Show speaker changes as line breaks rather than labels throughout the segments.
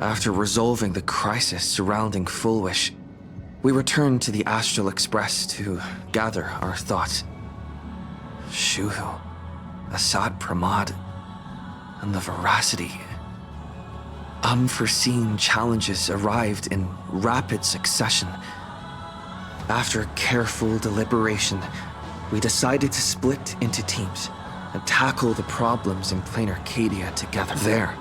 After resolving the crisis surrounding Fullwish, we returned to the Astral Express to gather our thoughts. Shuhu, Assad Pramod, and the Veracity. Unforeseen challenges arrived in rapid succession. After careful deliberation, we decided to split into teams and tackle the problems in Planarcadia together. There,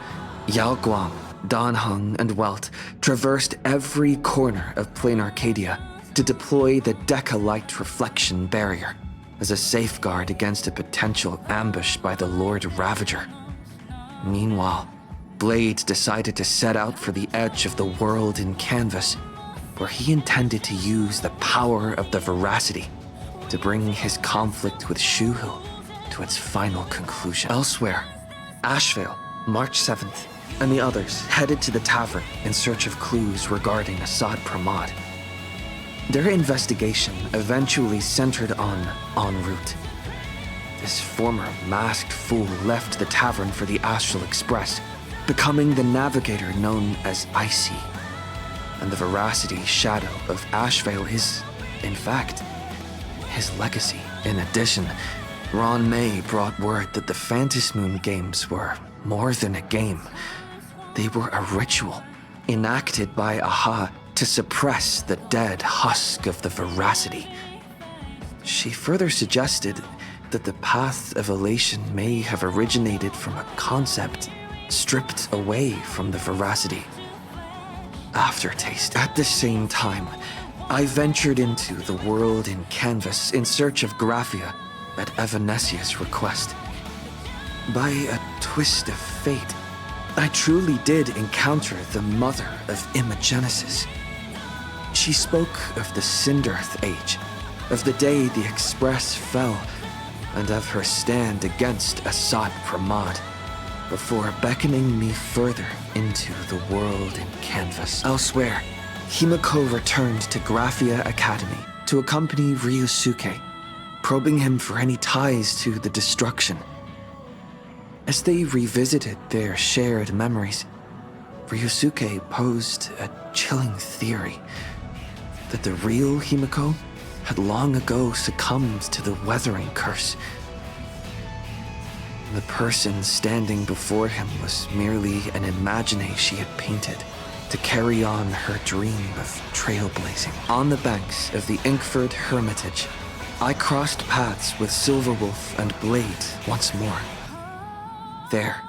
Yao Guang, Danheng, and Welt traversed every corner of Planarcadia to deploy the Decalite Reflection Barrier as a safeguard against a potential ambush by the Lord Ravager. Meanwhile, Blade decided to set out for the edge of the world in Canvas, where he intended to use the power of the Veracity to bring his conflict with Shuhu to its final conclusion. Elsewhere, Ashvale, March 7th, and the others headed to the tavern in search of clues regarding Assad Pramod. Their investigation eventually centered on En route. This former masked fool left the tavern for the Astral Express, becoming the navigator known as Icy. And the Veracity shadow of Ashvale is, in fact, his legacy. In addition, Ron May brought word that the Phantasmoon games were more than a game. They were a ritual enacted by Aha to suppress the dead husk of the Veracity. She further suggested that the path of elation may have originated from a concept stripped away from the Veracity. Aftertaste. At the same time, I ventured into the world in Canvas in search of Graphia at Evanesia's request. By a twist of fate, I truly did encounter the mother of Imogenesis. She spoke of the Cinderth Age, of the day the Express fell, and of her stand against Assad Pramod, before beckoning me further into the world in Canvas. Elsewhere, Himiko returned to Graphia Academy to accompany Ryusuke, probing him for any ties to the destruction. As they revisited their shared memories, Ryusuke posed a chilling theory that the real Himiko had long ago succumbed to the weathering curse. The person standing before him was merely an imagination she had painted to carry on her dream of trailblazing. On the banks of the Inkford Hermitage, I crossed paths with Silverwolf and Blade once more. There,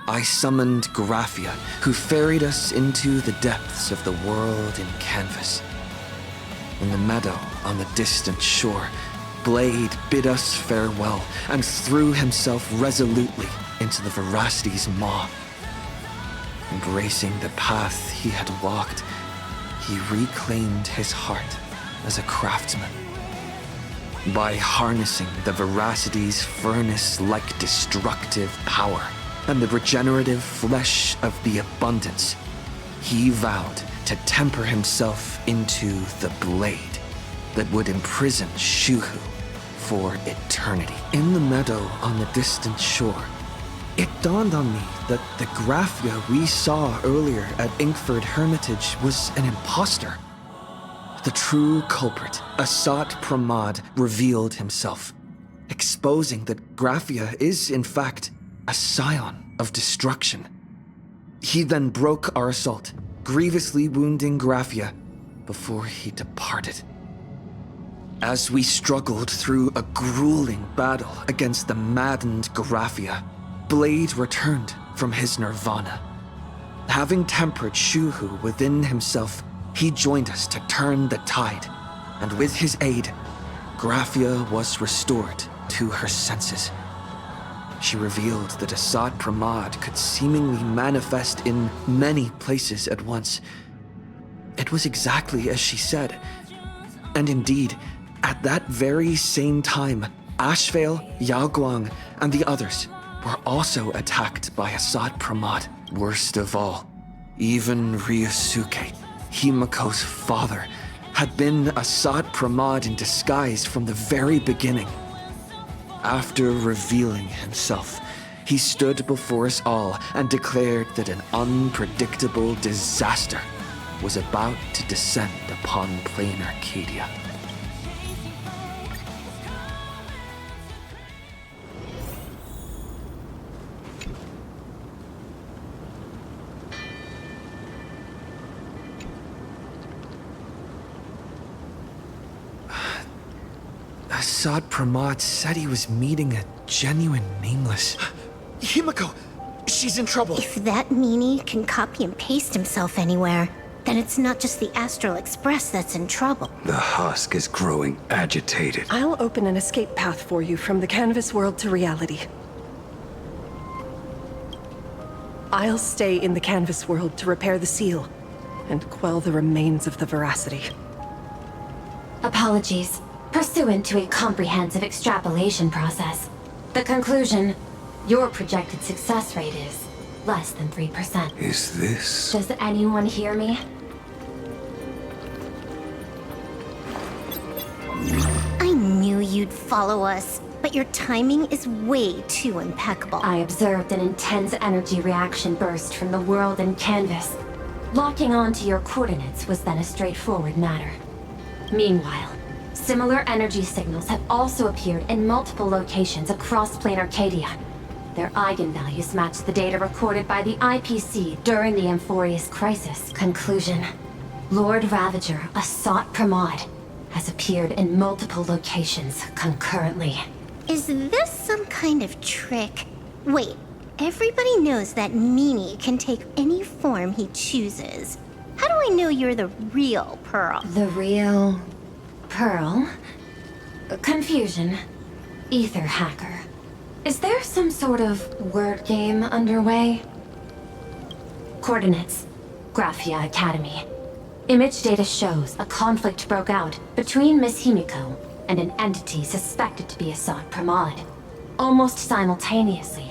I summoned Graphia, who ferried us into the depths of the world in Canvas. In the meadow on the distant shore, Blade bid us farewell and threw himself resolutely into the Veracity's maw. Embracing the path he had walked, he reclaimed his heart as a craftsman. By harnessing the Veracity's furnace-like destructive power and the regenerative flesh of the abundance, he vowed to temper himself into the blade that would imprison Shuhu for eternity. In the meadow on the distant shore, it dawned on me that the Graphia we saw earlier at Inkford Hermitage was an imposter. The true culprit, Assad Pramod, revealed himself, exposing that Graphia is, in fact, a scion of destruction. He then broke our assault, grievously wounding Graphia before he departed. As we struggled through a grueling battle against the maddened Graphia, Blade returned from his nirvana. Having tempered Shuhu within himself, he joined us to turn the tide, and with his aid, Graphia was restored to her senses. She revealed that Assad Pramod could seemingly manifest in many places at once. It was exactly as she said. And indeed, at that very same time, Ashvale, Yaoguang, and the others were also attacked by Assad Pramod. Worst of all, even Ryusuke, Himiko's father, had been Assad Pramod in disguise from the very beginning. After revealing himself, he stood before us all and declared that an unpredictable disaster was about to descend upon Planarcadia. Assad Pramod said he was meeting a genuine nameless...
Himiko! She's in trouble!
If that meanie can copy and paste himself anywhere, then it's not just the Astral Express that's in trouble.
The husk is growing agitated.
I'll open an escape path for you from the canvas world to reality. I'll stay in the canvas world to repair the seal and quell the remains of the veracity.
Apologies. Pursuant to a comprehensive extrapolation process, the conclusion, your projected success rate is less than 3%.
Is this...
Does anyone hear me?
I knew you'd follow us, but your timing is way too impeccable.
I observed an intense energy reaction burst from the world and canvas. Locking onto your coordinates was then a straightforward matter. Meanwhile, similar energy signals have also appeared in multiple locations across Planarcadia. Their eigenvalues match the data recorded by the IPC during the Amphorius crisis. Conclusion. Lord Ravager, Assad Pramod, has appeared in multiple locations concurrently.
Is this some kind of trick? Wait, everybody knows that meanie can take any form he chooses. How do I know you're the real Pearl?
The real... Pearl? Confusion. Ether hacker. Is there some sort of word game underway? Coordinates. Graphia Academy. Image data shows a conflict broke out between Miss Himiko and an entity suspected to be Assad Pramod. Almost simultaneously,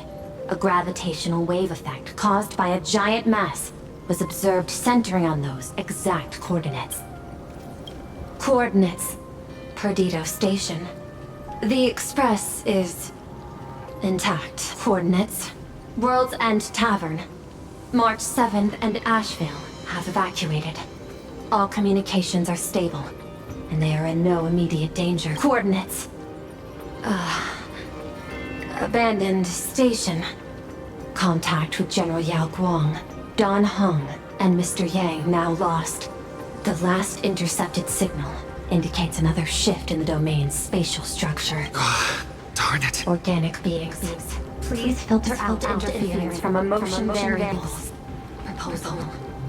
a gravitational wave effect caused by a giant mass was observed centering on those exact coordinates. Coordinates. Perdido Station. The Express is... intact. Coordinates. World's End Tavern. March 7th and Asheville have evacuated. All communications are stable, and they are in no immediate danger. Coordinates. Abandoned station. Contact with General Yao Guang, Don Hung, and Mr. Yang now lost. The last intercepted signal indicates another shift in the domain's spatial structure.
Darn it.
Organic beings. Please filter out interference from emotion variables. Proposal.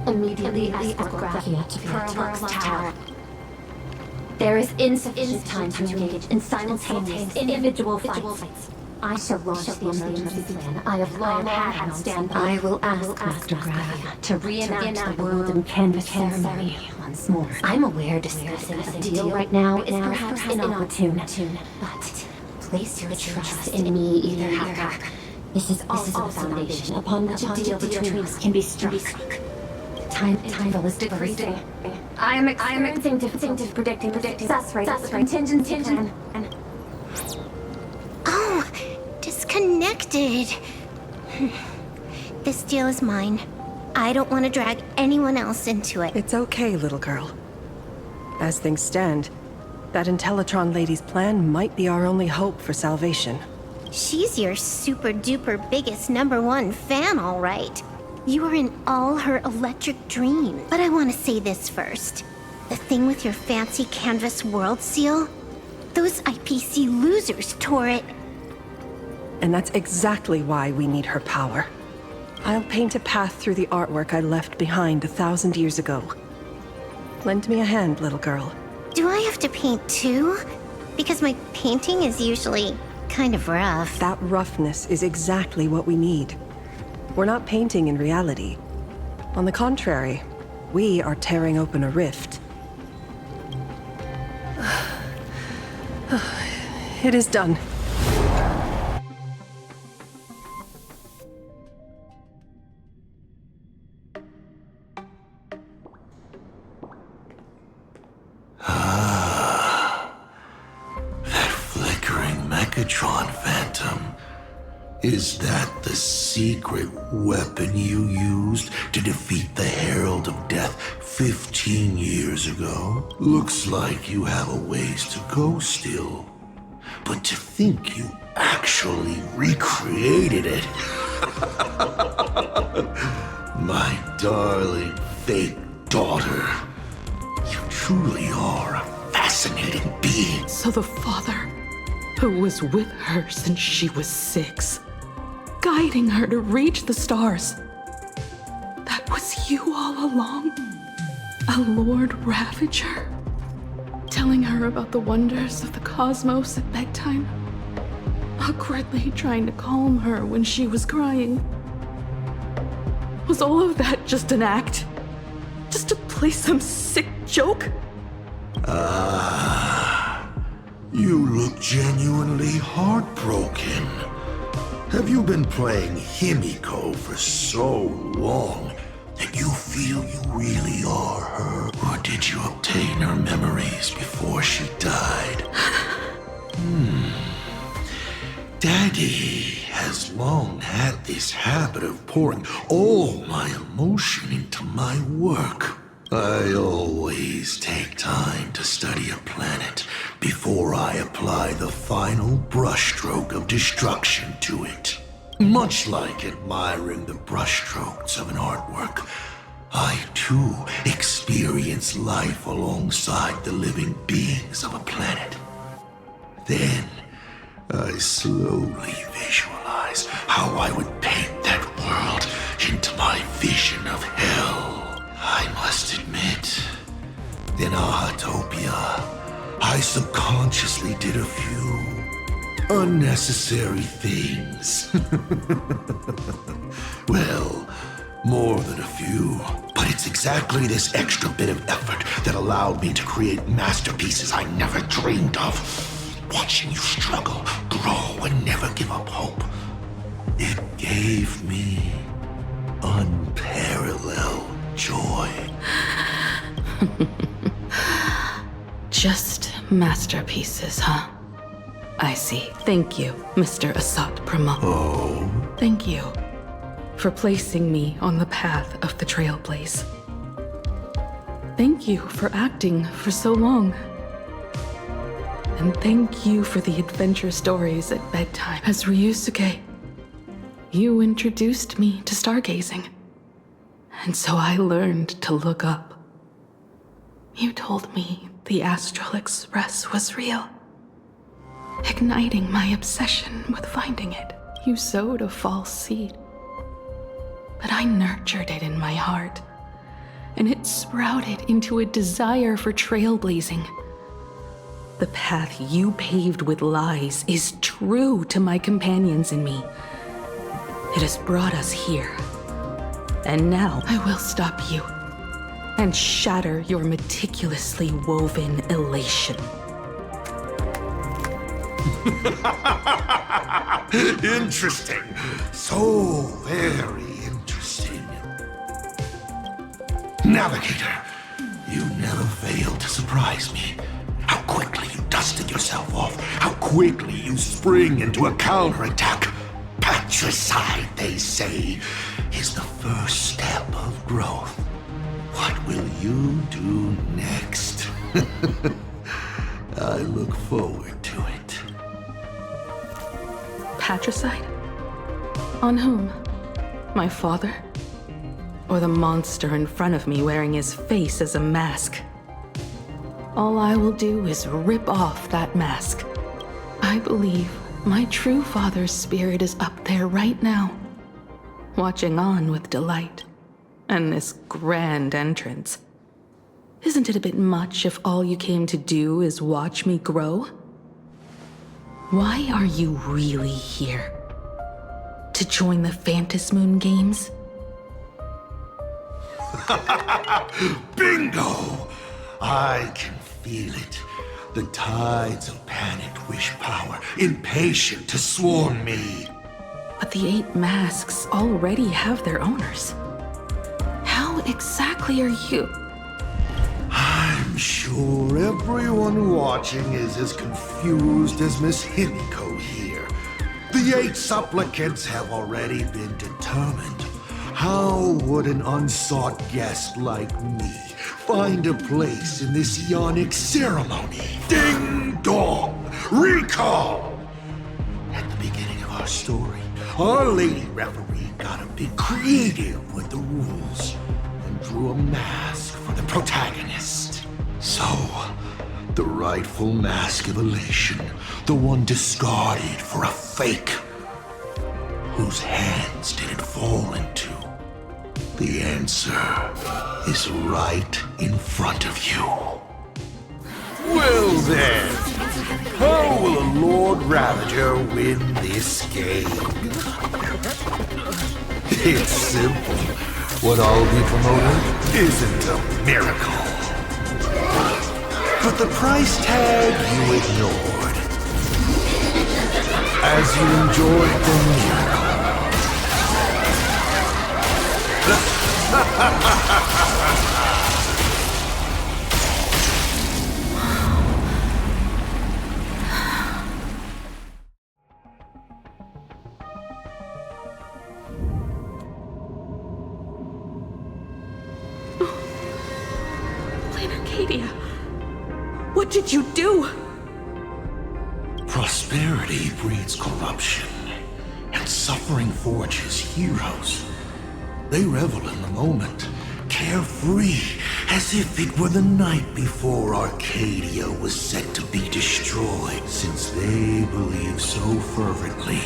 Immediately escort Graphia to Pearl's Tower. There is insufficient time to engage in simultaneous individual fights. I shall launch the emergency plan I have long had on standby. I will ask Master Graphia to reenact the world and canvas ceremony once more. I'm aware discussing a deal right now is perhaps inopportune, but place your trust in me, Ether Hacker. This is also the foundation upon which a deal between us can be struck. Time is decreasing. I am experiencing difficulty predicting success rate of the contingency plan.
Oh, disconnected. This deal is mine. I don't want to drag anyone else into it.
It's okay, little girl. As things stand, that Intellitron lady's plan might be our only hope for salvation.
She's your super-duper biggest #1 fan, all right. You were in all her electric dreams. But I want to say this first. The thing with your fancy canvas world seal? Those IPC losers tore it.
And that's exactly why we need her power. I'll paint a path through the artwork I left behind 1,000 years ago. Lend me a hand, little girl.
Do I have to paint too? Because my painting is usually kind of rough.
That roughness is exactly what we need. We're not painting in reality. On the contrary, we are tearing open a rift. It is done.
That flickering Megatron phantom.
Is that the secret weapon you used to defeat the Herald of Death 15 years ago? Looks like you have a ways to go still. But to think you actually recreated it. My darling fake daughter. You truly are a fascinating being.
So the father, who was with her since she was 6, guiding her to reach the stars, that was you all along? A Lord Ravager? Telling her about the wonders of the cosmos at bedtime? Awkwardly trying to calm her when she was crying? Was all of that just an act? Just to play some sick joke?
You look genuinely heartbroken. Have you been playing Himiko for so long that you feel you really are her? Or did you obtain her memories before she died? Daddy has long had this habit of pouring all my emotion into my work. I always take time to study a planet before I apply the final brushstroke of destruction to it. Much like admiring the brushstrokes of an artwork, I too experience life alongside the living beings of a planet. Then, I slowly visualize how I would paint that world into my vision of hell. I must admit, in Ahatopia, I subconsciously did a few unnecessary things. Well, more than a few. But it's exactly this extra bit of effort that allowed me to create masterpieces I never dreamed of. Watching you struggle, grow, and never give up hope. It gave me unparalleled joy.
Just masterpieces, huh? I see. Thank you, Mr. Asat Prama.
Oh?
Thank you for placing me on the path of the Trailblaze. Thank you for acting for so long. And thank you for the adventure stories at bedtime. As Ryusuke, you introduced me to stargazing. And so I learned to look up. You told me the Astral Express was real, igniting my obsession with finding it. You sowed a false seed, but I nurtured it in my heart, and it sprouted into a desire for trailblazing. The path you paved with lies is true to my companions and me. It has brought us here. And now I will stop you and shatter your meticulously woven elation.
Interesting. So very interesting. Navigator, you never fail to surprise me. How quickly you dusted yourself off. How quickly you spring into a counterattack. Patricide, they say, is the first step of growth. What will you do next? I look forward to it.
Patricide? On whom? My father? Or the monster in front of me wearing his face as a mask? All I will do is rip off that mask. I believe my true father's spirit is up there right now, watching on with delight. And this grand entrance. Isn't it a bit much if all you came to do is watch me grow? Why are you really here? To join the Phantasmoon Games?
Bingo! I can feel it. The tides of panicked wish power, impatient to swarm me.
But the 8 masks already have their owners. How exactly are you?
I'm sure everyone watching is as confused as Miss Himiko here. The 8 supplicants have already been determined. How would an unsought guest like me find a place in this yonic ceremony? Ding dong! Recall! At the beginning of our story, our lady referee got a bit creative with the rules and drew a mask for the protagonist. So, the rightful mask of elation, the one discarded for a fake, whose hands did it fall into? The answer is right in front of you. Well then, how will a Lord Ravager win this game? It's simple. What I'll be promoting isn't a miracle, but the price tag you ignored as you enjoyed the miracle.
Planarcadia, what did you do?
Prosperity breeds corruption, and suffering forges heroes. They revel in the moment, carefree, as if it were the night before Arcadia was set to be destroyed. Since they believe so fervently,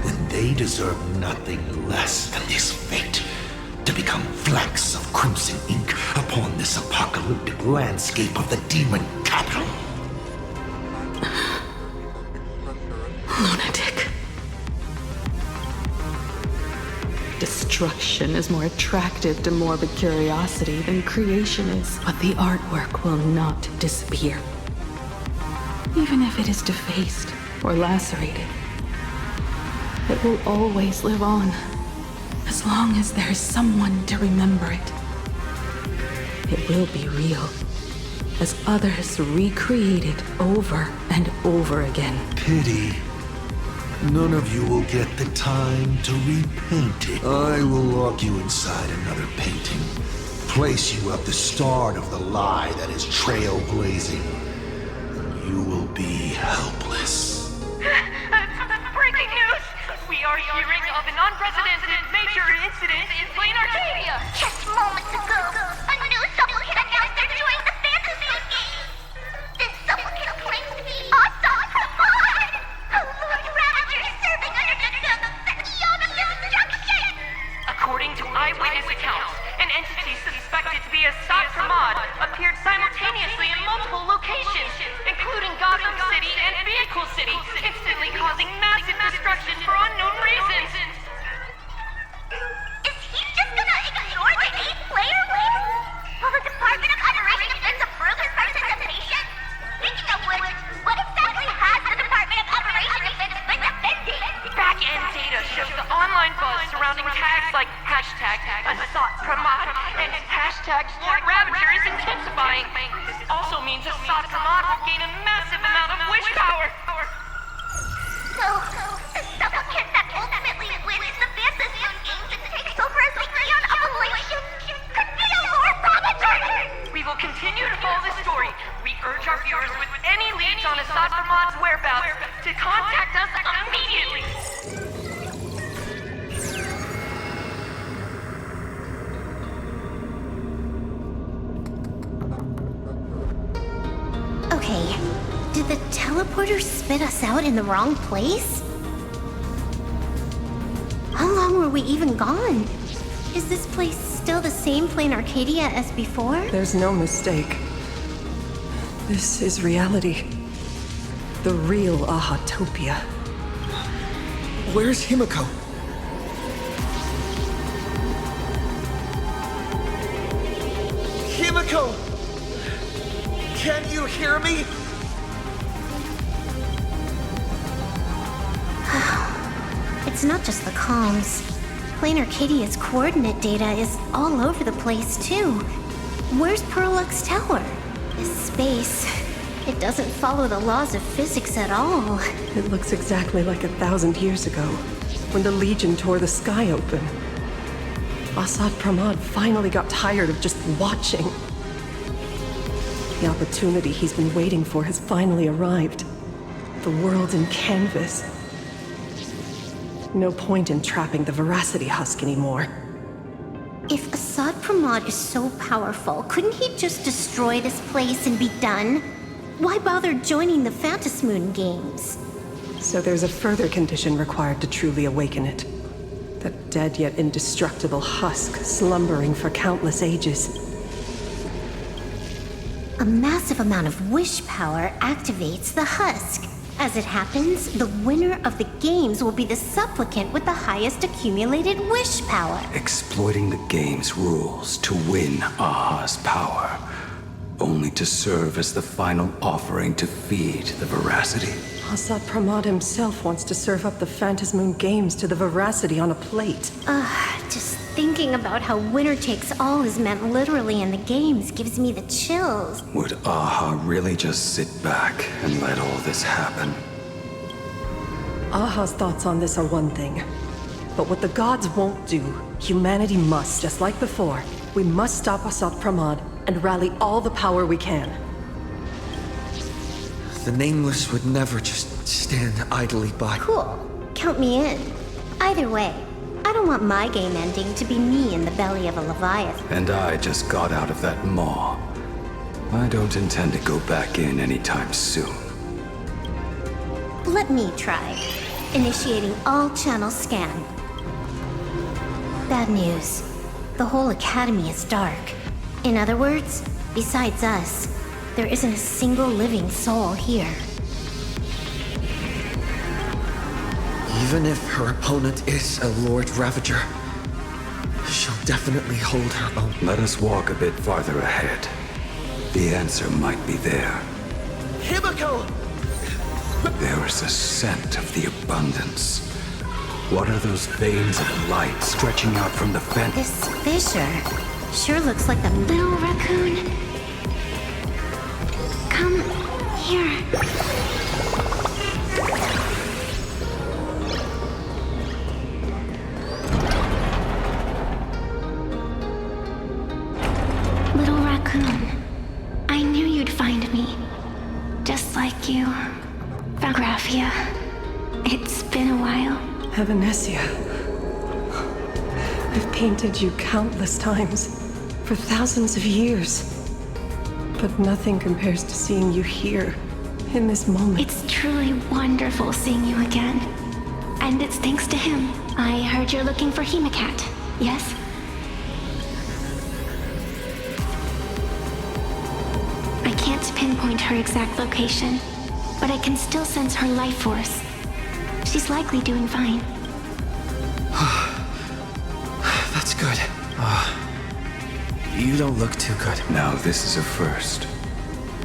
then they deserve nothing less than this fate, to become flecks of crimson ink upon this apocalyptic landscape of the demon capital.
Lunatic. Destruction is more attractive to morbid curiosity than creation is, but the artwork will not disappear. Even if it is defaced or lacerated, it will always live on, as long as there is someone to remember it. It will be real, as others recreate it over and over again.
Pity. None of you will get the time to repaint it. I will lock you inside another painting. Place you at the start of the lie that is trailblazing. And you will be helpless.
Breaking news! We are hearing of an unprecedented major incident in Planarcadia!
Just moments ago, a new supplicant announced they're doing the fantasy game. This supplicant claims to be awesome Pramod, a Lord Ravager serving under the Yonic instruction.
According to eyewitness accounts, an entity suspected to be a Sot Pramod appeared simultaneously in multiple locations, including Gotham City and Vehicle City, instantly causing massive destruction for unknown reasons.
Is he just gonna ignore the 8-player list? Will the Department of Operation Defense approve his participation? Speaking of which, what exactly has the Department of Operation Defense been defending?
Back-end data shows the online buzz surrounding tags like hashtag Assault Pramod and hashtag Lord Ravager is intensifying. This also means Assault Pramod will gain a massive amount of wish power.
So, the supplicant that ultimately wins the fantasy games and takes over as the Eon of Elation could be a Lord Ravager!
We will continue to follow this story. We urge our viewers with any leads on Assault Pramod's whereabouts to contact us immediately.
Okay, did the teleporter spit us out in the wrong place? How long were we even gone? Is this place still the same Planarcadia as before?
There's no mistake. This is reality. The real Ahatopia.
Where's Himiko? Himiko! Can you hear me?
It's not just the comms. Planarcadia's coordinate data is all over the place, too. Where's Perlux Tower? This space It doesn't follow the laws of physics at all.
It looks exactly like 1,000 years ago, when the Legion tore the sky open. Assad Pramad finally got tired of just watching. The opportunity he's been waiting for has finally arrived. The world in canvas. No point in trapping the Veracity Husk anymore.
If Assad Pramad is so powerful, couldn't he just destroy this place and be done? Why bother joining the Phantasmoon games?
So there's a further condition required to truly awaken it. That dead yet indestructible husk slumbering for countless ages.
A massive amount of wish power activates the husk. As it happens, the winner of the games will be the supplicant with the highest accumulated wish power.
Exploiting the game's rules to win Aha's power, only to serve as the final offering to feed the Veracity.
Assad Pramad himself wants to serve up the Phantasmoon games to the Veracity on a plate.
Just thinking about how winner takes all is meant literally in the games gives me the chills.
Would Aha really just sit back and let all this happen?
Aha's thoughts on this are one thing. But what the gods won't do, humanity must, just like before. We must stop Assad Pramad and rally all the power we can.
The Nameless would never just stand idly by.
Cool. Count me in. Either way, I don't want my game ending to be me in the belly of a Leviathan.
And I just got out of that maw. I don't intend to go back in anytime soon.
Let me try. Initiating all channel scan. Bad news. The whole academy is dark. In other words, besides us, there isn't a single living soul here.
Even if her opponent is a Lord Ravager, she'll definitely hold her own.
Let us walk a bit farther ahead. The answer might be there.
Himiko!
There is a scent of the abundance. What are those veins of light stretching out from the fence?
This fissure sure looks like a little raccoon. Come here. Little raccoon, I knew you'd find me. Just like you. Graphia. It's been a while.
Evanesia. I've painted you countless times, for thousands of years. But nothing compares to seeing you here, in this moment.
It's truly wonderful seeing you again. And it's thanks to him. I heard you're looking for Hemacat, yes? I can't pinpoint her exact location, but I can still sense her life force. She's likely doing fine.
That's good. You don't look too good.
Now this is a first.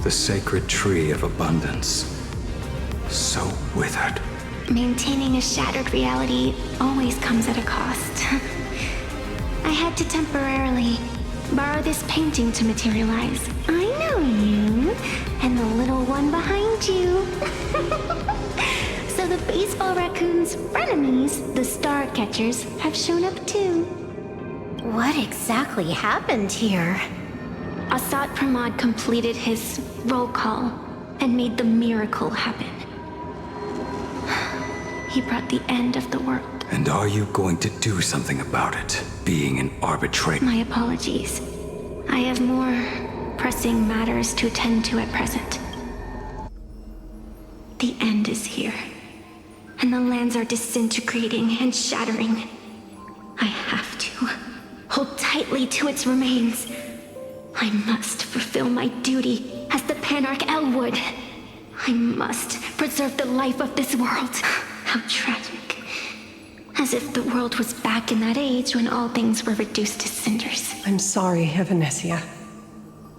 The sacred tree of abundance. So withered.
Maintaining a shattered reality always comes at a cost. I had to temporarily borrow this painting to materialize. I know you, and the little one behind you. So the baseball raccoon's frenemies, the star catchers, have shown up too.
What exactly happened here?
Assad Pramad completed his roll call and made the miracle happen. He brought the end of the world.
And are you going to do something about it? Being an arbitrator?
My apologies. I have more pressing matters to attend to at present. The end is here, and the lands are disintegrating and shattering. I have to hold tightly to its remains. I must fulfill my duty as the Panarch Elwood. I must preserve the life of this world. How tragic. As if the world was back in that age when all things were reduced to cinders.
I'm sorry, Evanesia.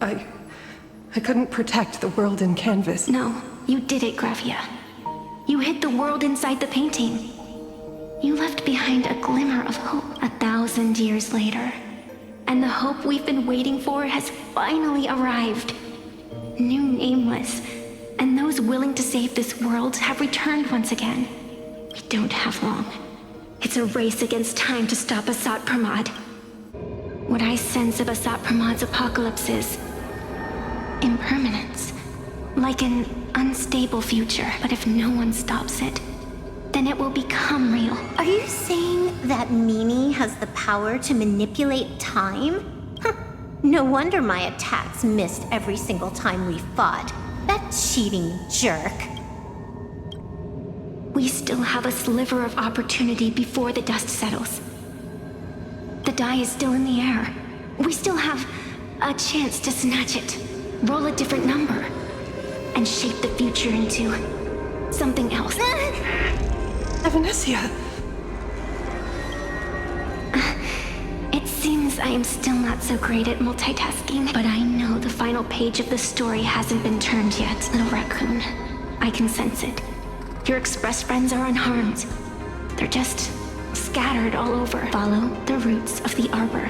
I couldn't protect the world in canvas.
No, you did it, Graphia. You hid the world inside the painting. You left behind a glimmer of hope 1,000 years later. And the hope we've been waiting for has finally arrived. New Nameless, and those willing to save this world have returned once again. We don't have long. It's a race against time to stop Asat Pramad. What I sense of Asat Pramad's apocalypse is impermanence. Like an unstable future. But if no one stops it, then it will become real.
Are you saying that Mimi has the power to manipulate time? Huh. No wonder my attacks missed every single time we fought. That cheating jerk.
We still have a sliver of opportunity before the dust settles. The die is still in the air. We still have a chance to snatch it, roll a different number, and shape the future into something else.
Evanescia!
It seems I am still not so great at multitasking, but I know the final page of the story hasn't been turned yet, little raccoon. I can sense it. Your Express friends are unharmed. They're just scattered all over. Follow the roots of the arbor.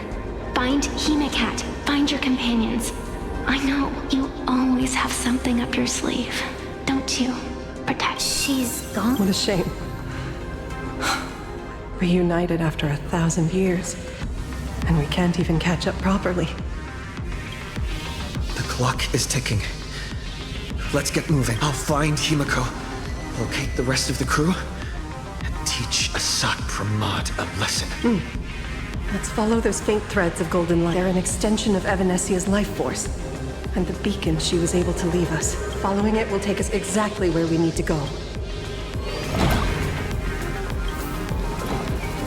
Find Hemacat. Find your companions. I know you always have something up your sleeve, don't you? Protect.
She's gone.
What a shame. Reunited after 1,000 years. And we can't even catch up properly.
The clock is ticking. Let's get moving. I'll find Himiko, locate the rest of the crew, and teach Asat Pramad a lesson.
Let's follow those faint threads of golden light. They're an extension of Evanescia's life force. And the beacon she was able to leave us. Following it will take us exactly where we need to go.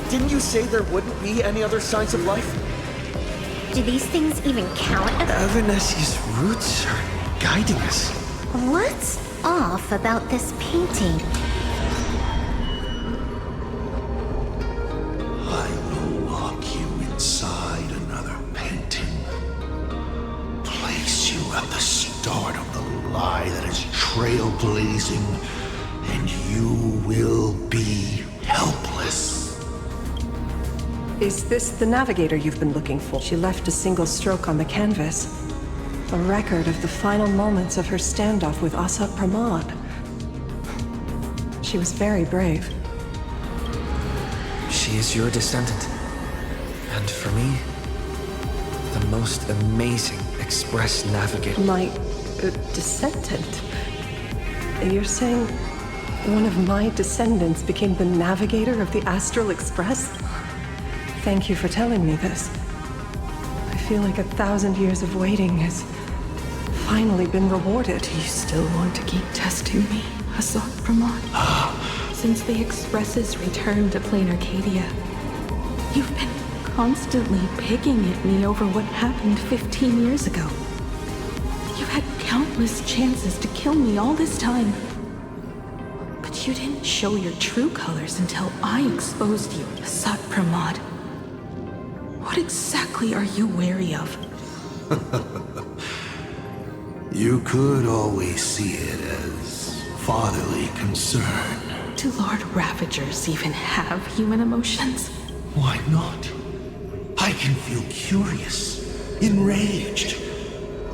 Didn't you say there wouldn't be any other signs of life?
Do these things even count?
Evanescia's roots are guiding us.
What's off about this painting?
I will lock you inside another painting. Place you at the start of the lie that is trailblazing, and you will be helpless.
Is this the navigator you've been looking for? She left a single stroke on the canvas. A record of the final moments of her standoff with Asat Pramad. She was very brave.
She is your descendant. And for me, the most amazing Express navigator.
My descendant? You're saying one of my descendants became the navigator of the Astral Express? Thank you for telling me this. I feel like 1,000 years of waiting has finally been rewarded.
Do you still want to keep testing me, Asat Pramad? Since the Express's return to Planarcadia, you've been constantly picking at me over what happened 15 years ago. You've had countless chances to kill me all this time. But you didn't show your true colors until I exposed you, Asat Pramad. What exactly are you wary of?
You could always see it as fatherly concern.
Do Lord Ravagers even have human emotions?
Why not? I can feel curious, enraged.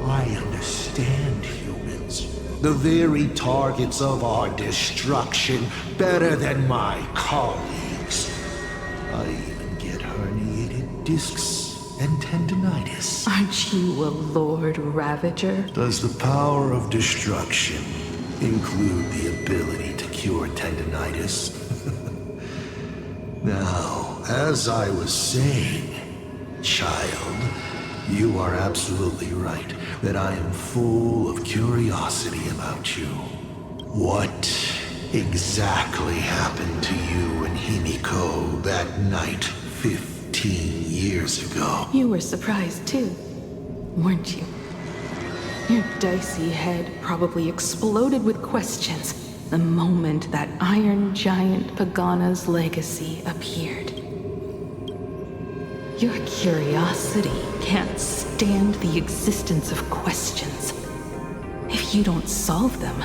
I understand humans, the very targets of our destruction, better than my colleagues. I even get herniated discs and tendinitis.
Aren't you a Lord Ravager?
Does the power of destruction include the ability to cure tendinitis? Now, as I was saying, child, you are absolutely right that I am full of curiosity about you. What exactly happened to you and Himiko that night 15 years ago?
You were surprised too, weren't you? Your dicey head probably exploded with questions the moment that Iron Giant Pagana's legacy appeared. Your curiosity can't stand the existence of questions. If you don't solve them,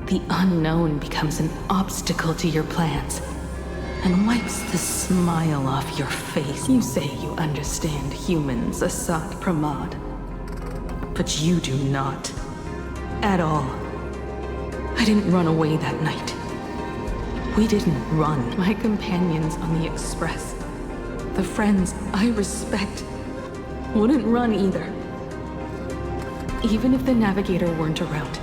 the unknown becomes an obstacle to your plans and wipes the smile off your face. You say you understand humans, Asat Pramad, but you do not. At all. I didn't run away that night. We didn't run. My companions on the Express, the friends I respect, wouldn't run either. Even if the Navigator weren't around,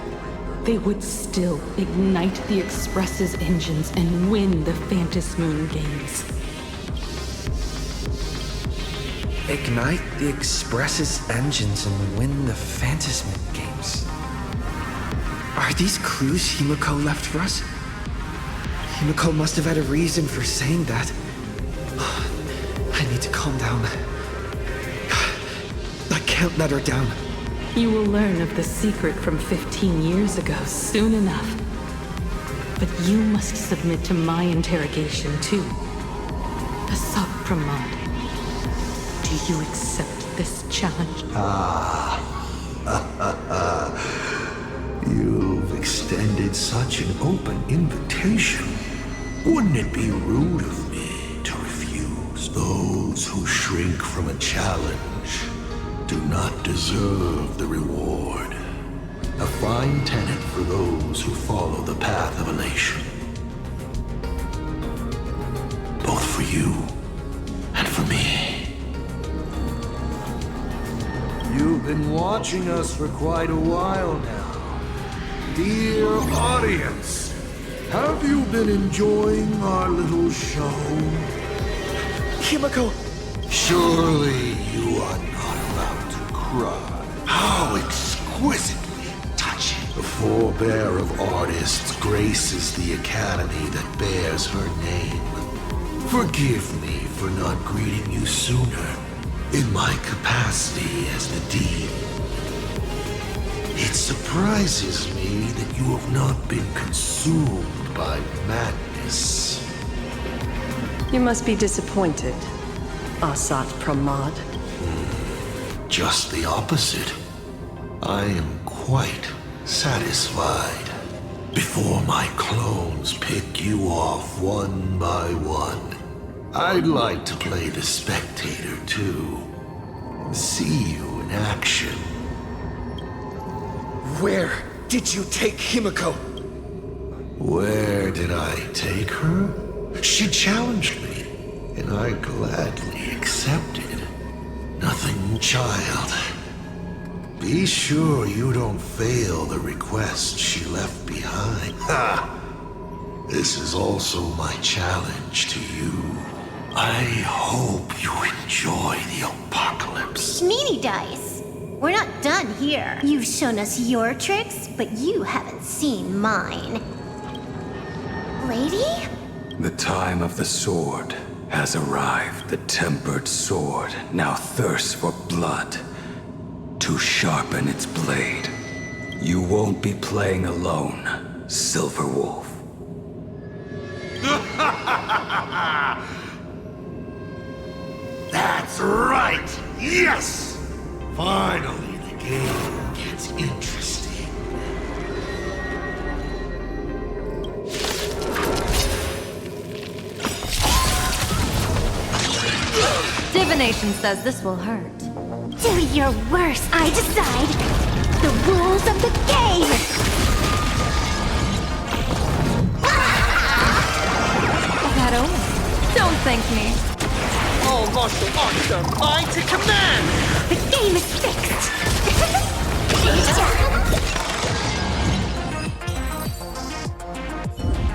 they would still ignite the Express's engines and win the Phantasmoon Games.
Ignite the Express's engines and win the Phantasmoon Games. Are these clues Himiko left for us? Himiko must have had a reason for saying that. I need to calm down. I can't let her down.
You will learn of the secret from 15 years ago soon enough. But you must submit to my interrogation too. Asap Pramod. Do you accept this challenge?
You've extended such an open invitation. Wouldn't it be rude of me to refuse? Those who shrink from a challenge do not deserve the reward. A fine tenet for those who follow the path of elation. Both for you and for me. You've been watching us for quite a while now. Dear audience, have you been enjoying our little show?
Himiko!
Surely you are not about to cry. How exquisitely touching. The forebear of artists graces the academy that bears her name. Forgive me for not greeting you sooner in my capacity as the Dean. It surprises me that you have not been consumed by madness.
You must be disappointed, Asat Pramod.
Just the opposite. I am quite satisfied. Before my clones pick you off one by one, I'd like to play the spectator too. See you in action.
Where did you take Himiko?
Where did I take her? She challenged me, and I gladly accepted. Nothing, child. Be sure you don't fail the request she left behind. Ha! This is also my challenge to you. I hope you enjoy the apocalypse.
Meanie Dice! We're not done here. You've shown us your tricks, but you haven't seen mine. Lady?
The time of the sword has arrived. The tempered sword now thirsts for blood to sharpen its blade. You won't be playing alone, Silver Wolf.
That's right! Yes! Finally, the game gets interesting.
Divination says this will hurt.
Do your worst. I decide the rules of the game!
That omen. Don't thank me.
All martial arts are mine to command!
The game is fixed!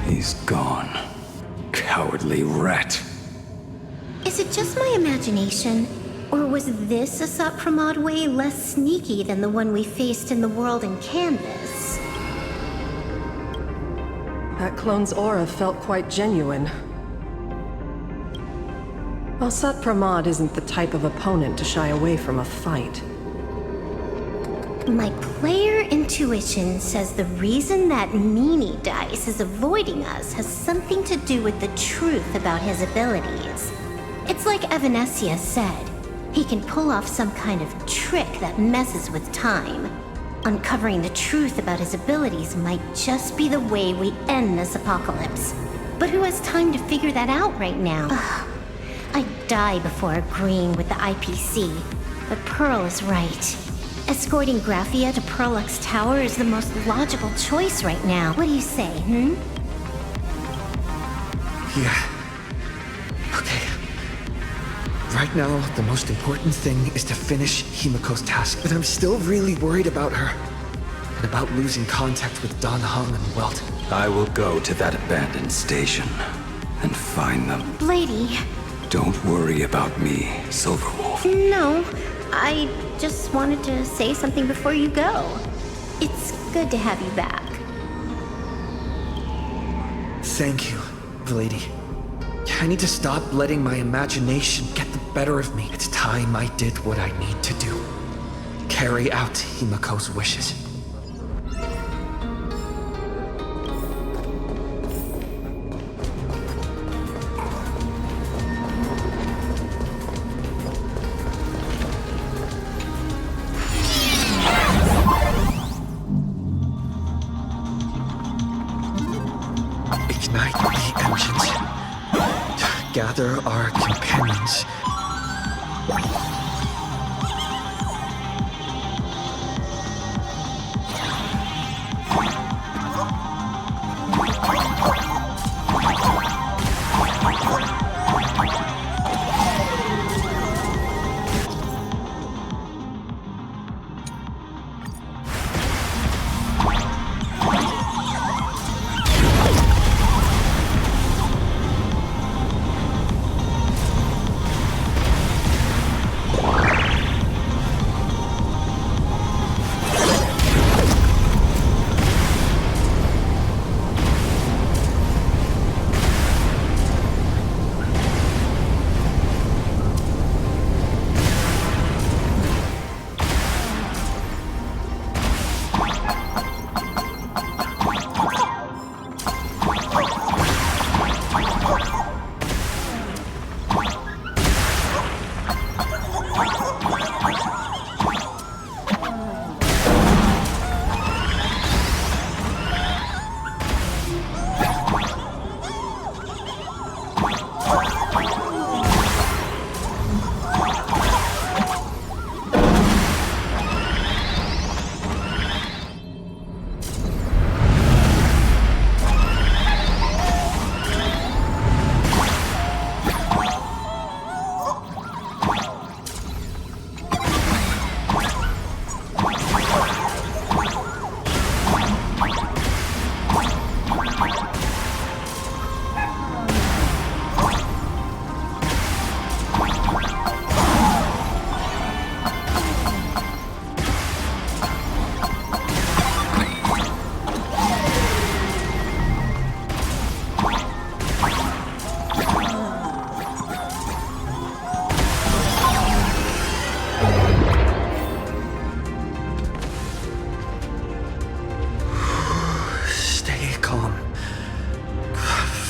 He's gone. Cowardly rat.
Is it just my imagination? Or was this Asap Pramod way less sneaky than the one we faced in the world in Canvas?
That clone's aura felt quite genuine. Asat Pramod isn't the type of opponent to shy away from a fight.
My player intuition says the reason that Meanie Dice is avoiding us has something to do with the truth about his abilities. It's like Evanesia said. He can pull off some kind of trick that messes with time. Uncovering the truth about his abilities might just be the way we end this apocalypse. But who has time to figure that out right now? Ugh. I'd die before agreeing with the IPC. But Pearl is right. escorting Graphia to Prolux Tower is the most logical choice right now. What do you say,
Yeah. Okay. Right now, the most important thing is to finish Himiko's task. But I'm still really worried about her. And about losing contact with Dan Heng and Welt.
I will go to that abandoned station and find them.
Lady?
Don't worry about me, Silverwolf.
No, I just wanted to say something before you go. It's good to have you back.
Thank you, Lady. I need to stop letting my imagination get the better of me. It's time I did what I need to do. Carry out Himiko's wishes. Ignite the engines. Gather our companions.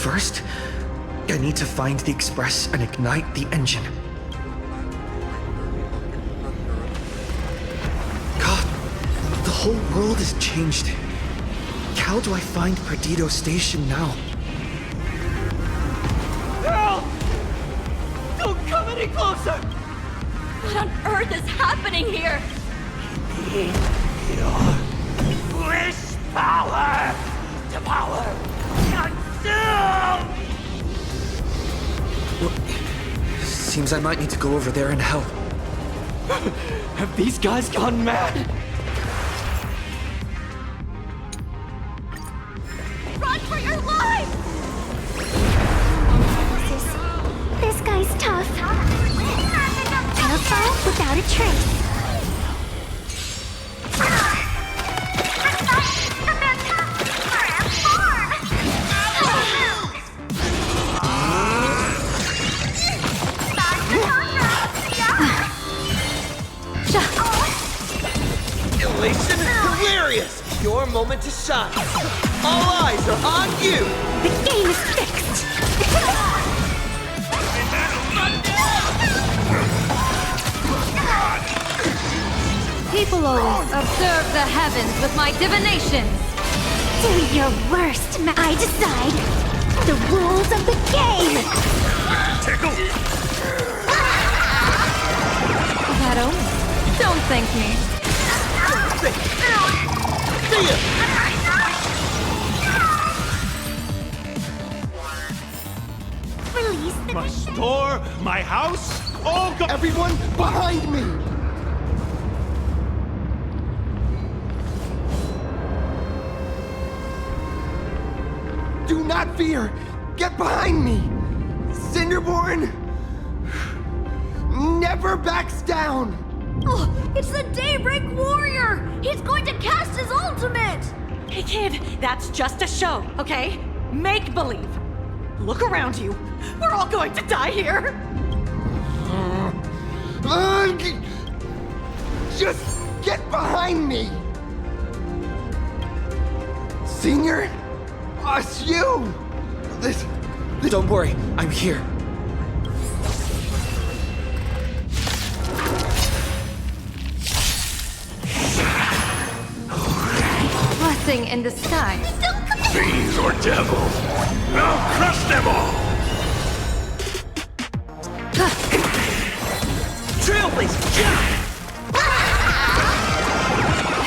First, I need to find the Express and ignite the engine. God, the whole world has changed. How do I find Perdido Station now?
Help! Don't come any closer!
What on earth is happening here?
Wish power! To power! Consume!
Well, seems I might need to go over there and help.
Have these guys gone mad?
Run for your life!
This guy's tough. Pedophile without a trace.
Elation is hilarious! Your moment to shine. All eyes are on you!
The game is fixed.
People always observe the heavens with my divinations.
Do your worst, I decide the rules of the game.
That omen. Don't thank me.
safe! See ya!
Release the
My store, my house, all go.
Everyone behind me! Do not fear! Get behind me! Cinderborn never backs down!
Oh, it's the Daybreak Warrior! He's going to cast his ultimate!
Hey kid, that's just a show, okay? Make believe. Look around you. We're all going to die here.
Just get behind me! Senior? Us, you! This...
Don't worry, I'm here.
Blessing in disguise.
Fiends or devils, I'll crush them all!
Trailblazer!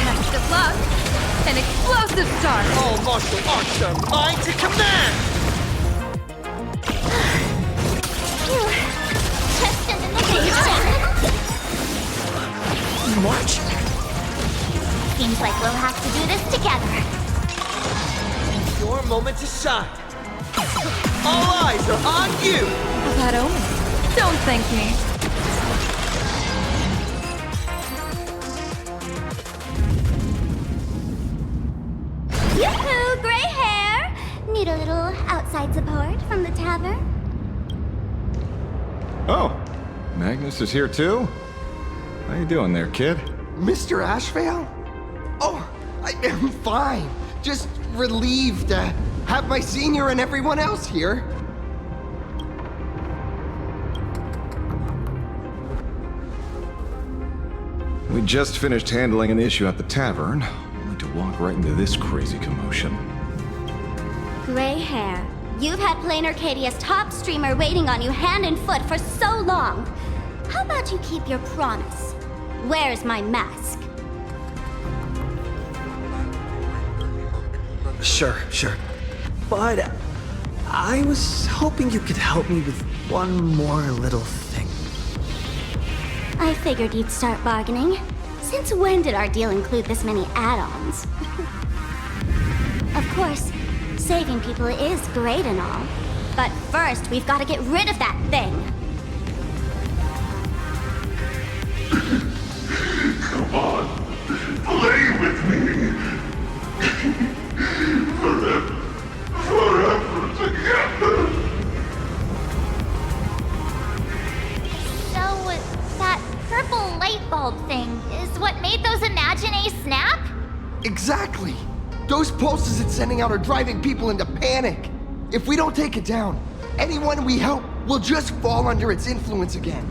Best of luck. An explosive start.
All martial arts are mine to command!
Just in the nation.
March?
Seems like we'll have to do this together.
Your moment to shine. All eyes are on you!
That omen. Don't thank me.
Yoo-hoo, gray hair! Need a little outside support from the tavern?
Oh, Magnus is here too? How you doing there, kid?
Mr. Ashvale? Oh, I am fine. Just relieved to have my senior and everyone else here.
We just finished handling an issue at the tavern, only to walk right into this crazy commotion.
Gray hair. You've had Planarcadia's top streamer waiting on you hand and foot for so long. How about you keep your promise? Where's my mask?
Sure. But I was hoping you could help me with one more little thing.
I figured you'd start bargaining. Since when did our deal include this many add-ons? Of course, saving people is great and all. But first, we've got to get rid of that thing.
Come on, play with me. Forever together.
So, that purple light bulb thing is what made those Imagine snap?
Exactly. Those pulses it's sending out are driving people into panic. If we don't take it down, anyone we help will just fall under its influence again.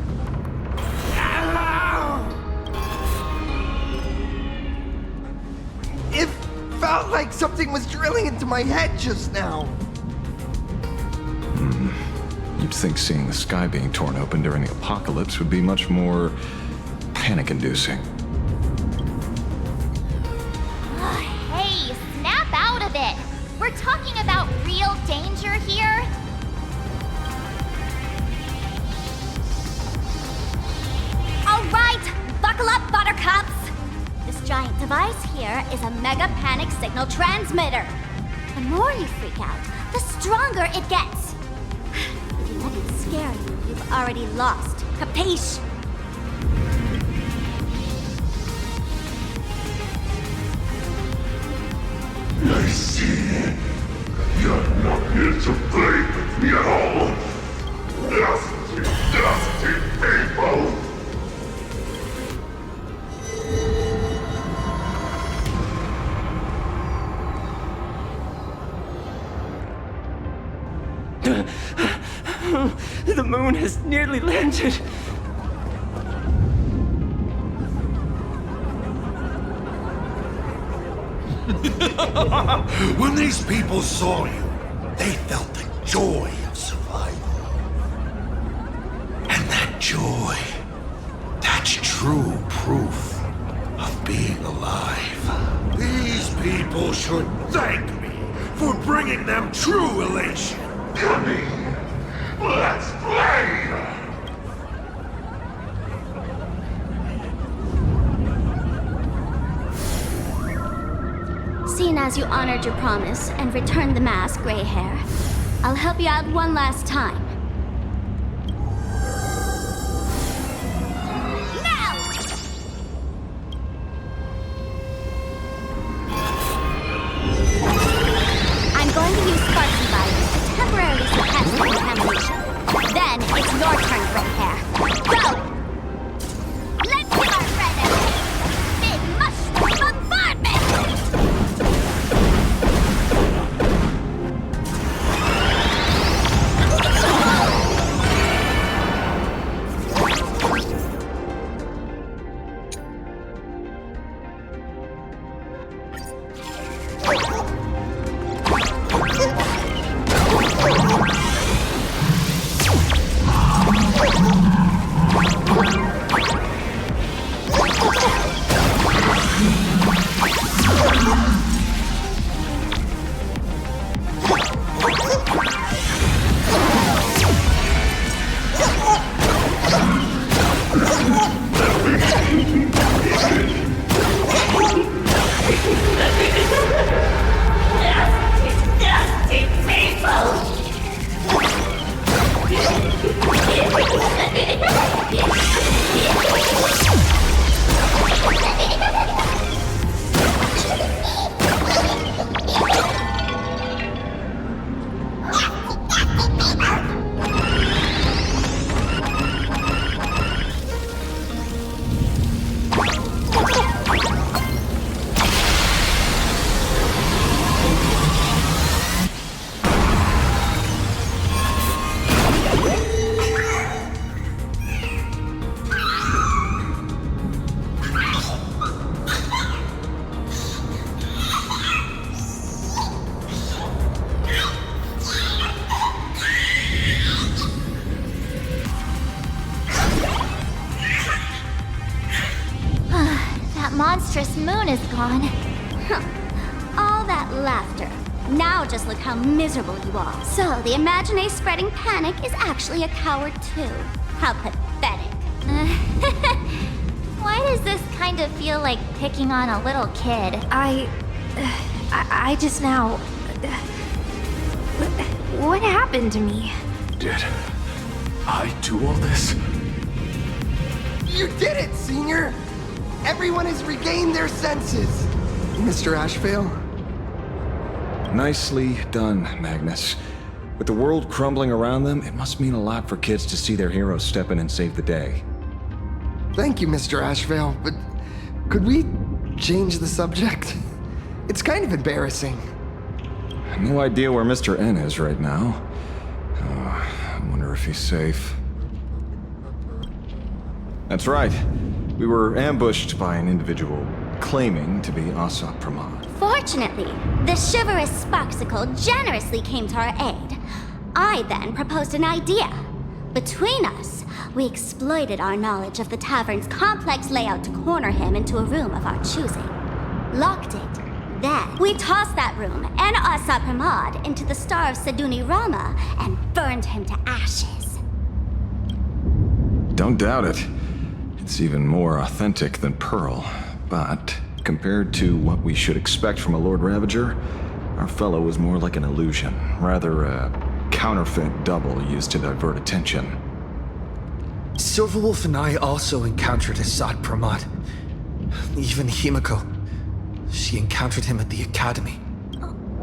It felt like something was drilling into my head just now.
You'd think seeing the sky being torn open during the apocalypse would be much more panic-inducing.
Hey, snap out of it! We're talking about real danger here. All right, buckle up, buttercups! This giant device here is a mega panic signal transmitter. The more you freak out, the stronger it gets. If you let it scare you, you've already lost. Capiche?
I see. You're not here to play with me at all. Dusty people!
The moon has nearly landed.
When these people saw you, they felt the joy of survival. And that joy, that's true proof of being alive. people should thank me for bringing them true elation. To me. Let's play!
Seeing as you honored your promise and returned the mask, Gray Hair, I'll help you out one last time. Now! I'm going to use Sparky Virus to temporarily suppress the contamination. Then it's your turn, Gray Hair. Go! Let's give our friend a big mushroom bombardment! Monstrous moon is gone. Huh. All that laughter. Now just look how miserable you are. So, the Imagine spreading panic is actually a coward too. How pathetic. Why does this kind of feel like picking on a little kid?
I just now... What happened to me?
Did I do all this?
You did it, Senior! Everyone has regained their senses! Mr. Ashvale?
Nicely done, Magnus. With the world crumbling around them, it must mean a lot for kids to see their heroes step in and save the day.
Thank you, Mr. Ashvale, but could we change the subject? It's kind of embarrassing.
No idea where Mr. N is right now. I wonder if he's safe. That's right. We were ambushed by an individual claiming to be Asap Pramod.
Fortunately, the chivalrous Sparksicle generously came to our aid. I then proposed an idea. Between us, we exploited our knowledge of the tavern's complex layout to corner him into a room of our choosing. Locked it. Then, we tossed that room and Asap Pramod into the Star of Seduni Rama and burned him to ashes.
Don't doubt it. It's even more authentic than Pearl, but compared to what we should expect from a Lord Ravager, our fellow was more like an illusion, rather a counterfeit double used to divert attention.
Silverwolf and I also encountered Asad Pramod. Even Himiko. She encountered him at the academy.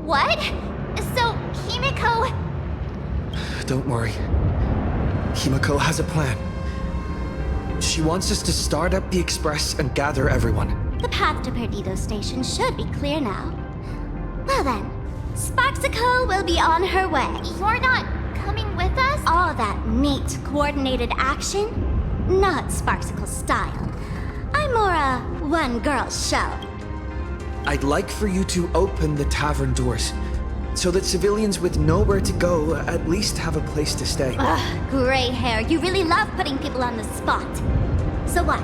What? So, Himiko...
Don't worry. Himiko has a plan. She wants us to start up the Express and gather everyone.
The path to Perdido Station should be clear now. Well then, Sparksicle will be on her way. You're not coming with us? All that neat, coordinated action? Not Sparksicle style. I'm more a one-girl show.
I'd like for you to open the tavern doors, so that civilians with nowhere to go at least have a place to stay.
Ugh, gray hair, you really love putting people on the spot. So what?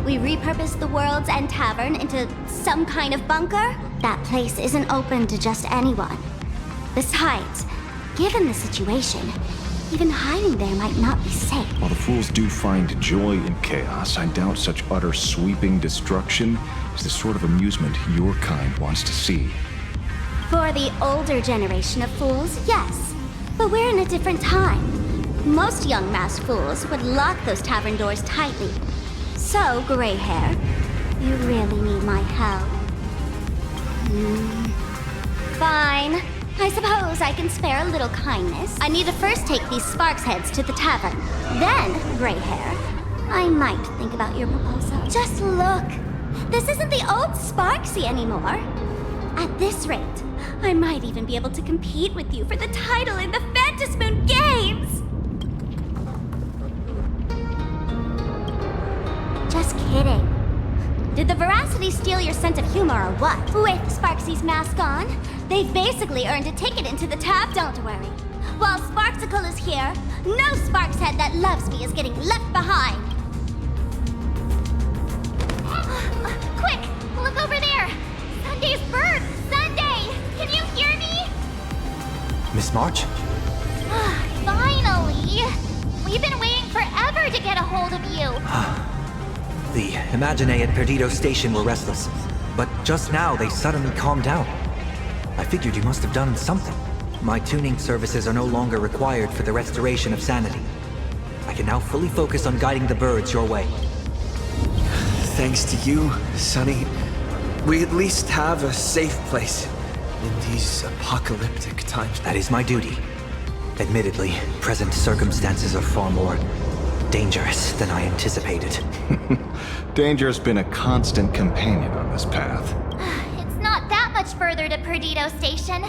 We repurpose the World's End Tavern into some kind of bunker?
That place isn't open to just anyone. Besides, given the situation, even hiding there might not be safe.
While the fools do find joy in chaos, I doubt such utter sweeping destruction is the sort of amusement your kind wants to see.
For the older generation of fools, yes. But we're in a different time. Most young masked fools would lock those tavern doors tightly. So, gray hair, you really need my help. Fine. I suppose I can spare a little kindness. I need to first take these Sparks heads to the tavern. Then, gray hair, I might think about your proposal. Just look. This isn't the old Sparksy anymore. At this rate, I might even be able to compete with you for the title in the Phantasmoon Games! Just kidding. Did the Veracity steal your sense of humor or what? With Sparksy's mask on, they've basically earned a ticket into the tab, don't worry. While Sparksicle is here, no Sparks head that loves me is getting left behind. Quick, look over there! Sunday's bird! Sunday! Can you hear me?
Miss March?
Finally! We've been waiting forever to get a hold of you!
The Imaginae at Perdido Station were restless, but just now they suddenly calmed down. I figured you must have done something. My tuning services are no longer required for the restoration of sanity. I can now fully focus on guiding the birds your way.
Thanks to you, Sonny, we at least have a safe place in these apocalyptic times.
That is my duty. Admittedly, present circumstances are far more dangerous than I anticipated.
Danger's been a constant companion on this path.
It's not that much further to Perdido Station.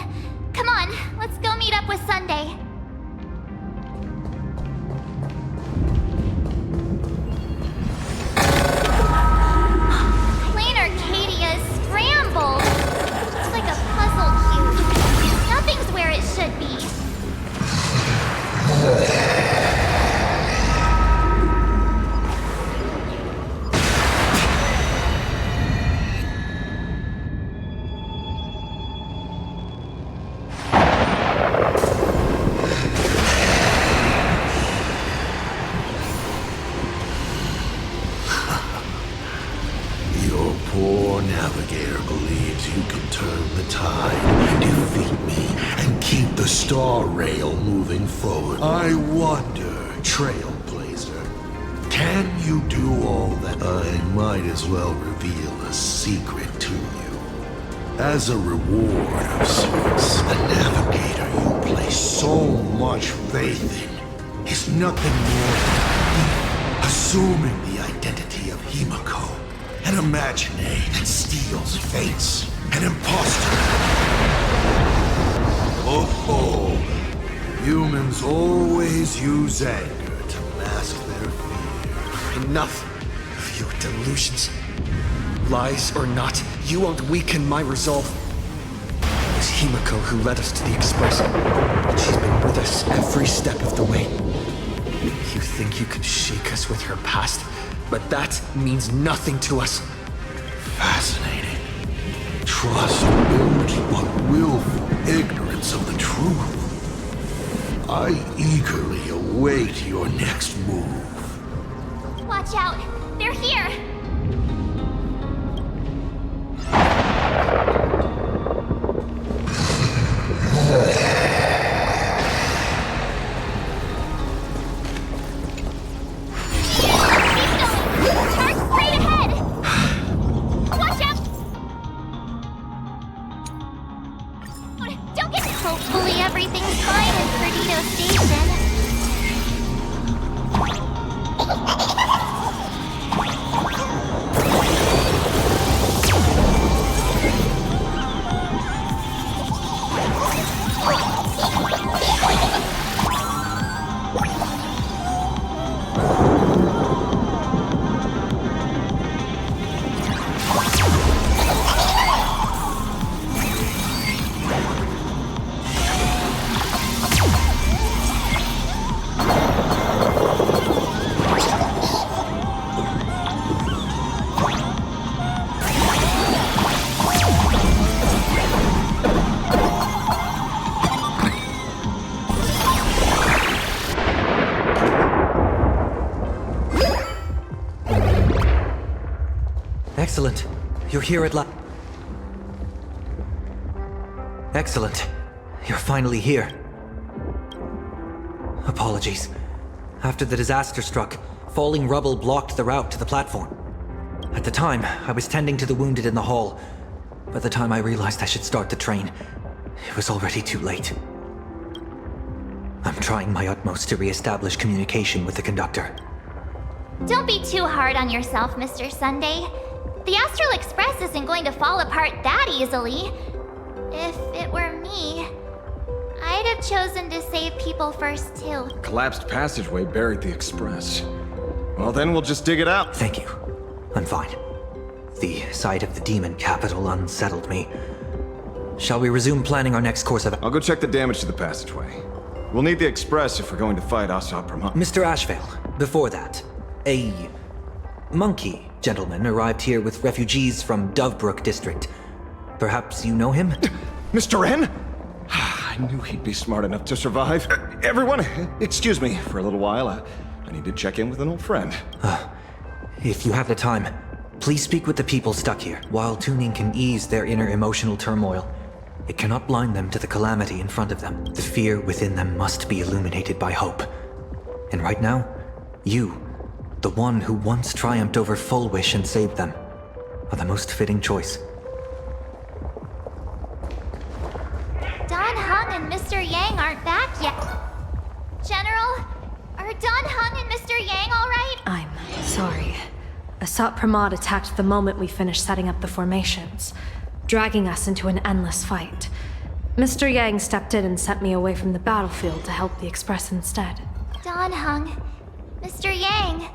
Come on, let's go meet up with Sunday. Planarcadia is scrambled. It's like a puzzle cube. Nothing's where it should be.
Star rail moving forward. I wonder, Trailblazer, can you do all that? I might as well reveal a secret to you. As a reward of sorts, the navigator you place so much faith in is nothing more than assuming the identity of Himiko, an Imaginae that steals fates, an imposter. Oh, humans always use anger to mask their fear.
Enough of your delusions. Lies or not, you won't weaken my resolve. It was Himiko who led us to the Express, and she's been with us every step of the way. You think you can shake us with her past, but that means nothing to us.
Fascinating. Trust built on willful ignorance of the truth. I eagerly await your next move.
Watch out! They're here! Hopefully everything's fine at Perdido Station.
Excellent. You're here at last. Excellent. You're finally here. Apologies. After the disaster struck, falling rubble blocked the route to the platform. At the time, I was tending to the wounded in the hall. By the time I realized I should start the train, it was already too late. I'm trying my utmost to re-establish communication with the conductor.
Don't be too hard on yourself, Mr. Sunday. The Astral Express isn't going to fall apart that easily. If it were me, I'd have chosen to save people first, too.
Collapsed passageway buried the express. Well, then we'll just dig it out.
Thank you. I'm fine. The sight of the demon capital unsettled me. Shall we resume planning our next course of...
I'll go check the damage to the passageway. We'll need the express if we're going to fight Asad Pramod.
Mr. Ashvale, before that, a monkey gentleman arrived here with refugees from Dovebrook district. Perhaps you know him?
Mr. N? I knew he'd be smart enough to survive. Everyone, excuse me for a little while. I need to check in with an old friend.
If you have the time, please speak with the people stuck here. While tuning can ease their inner emotional turmoil, it cannot blind them to the calamity in front of them. The fear within them must be illuminated by hope. And right now, you, the one who once triumphed over Full Wish and saved them, are the most fitting choice.
Don Hung and Mr. Yang aren't back yet. General, are Don Hung and Mr. Yang all right?
I'm sorry. Asat Pramod attacked the moment we finished setting up the formations, dragging us into an endless fight. Mr. Yang stepped in and sent me away from the battlefield to help the Express instead.
Don Hung, Mr. Yang,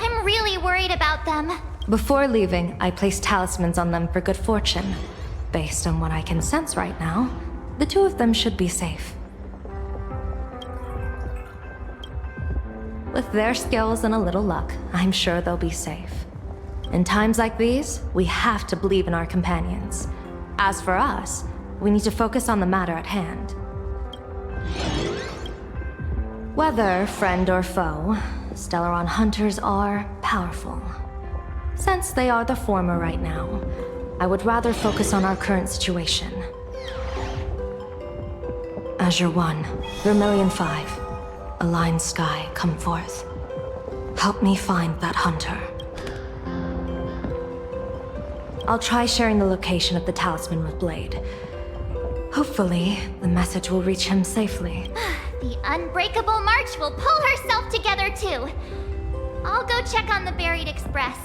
I'm really worried about them.
Before leaving, I placed talismans on them for good fortune. Based on what I can sense right now, the two of them should be safe. With their skills and a little luck, I'm sure they'll be safe. In times like these, we have to believe in our companions. As for us, we need to focus on the matter at hand. Whether friend or foe, Stellaron hunters are powerful. Since they are the former right now, I would rather focus on our current situation. Azure 1, Vermilion 5, Aligned Sky, come forth. Help me find that hunter. I'll try sharing the location of the talisman with Blade. Hopefully, the message will reach him safely.
The Unbreakable March will pull herself together too. I'll go check on the buried express.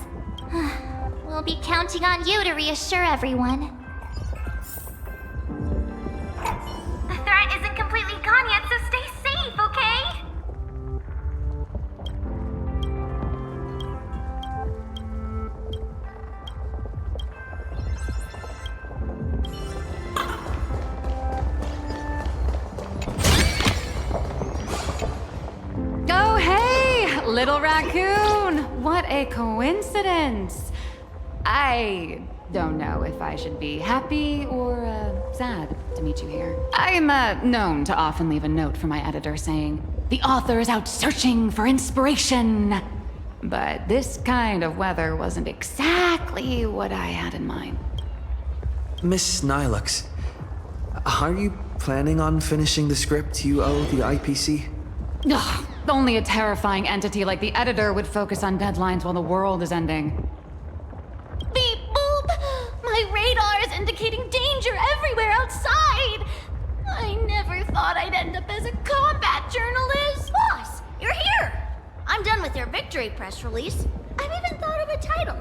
We'll be counting on you to reassure everyone. The threat isn't completely gone yet, so stay safe, okay?
Oh, hey, little raccoon! What a coincidence! I don't know if I should be happy or sad to meet you here. I'm known to often leave a note for my editor saying, "The author is out searching for inspiration." But this kind of weather wasn't exactly what I had in mind.
Miss Nilux, are you planning on finishing the script you owe the IPC?
Ugh, only a terrifying entity like the editor would focus on deadlines while the world is ending.
Beep boop! My radar is indicating danger everywhere outside! I never thought I'd end up as a combat journalist! Boss, you're here! I'm done with your victory press release. I've even thought of a title.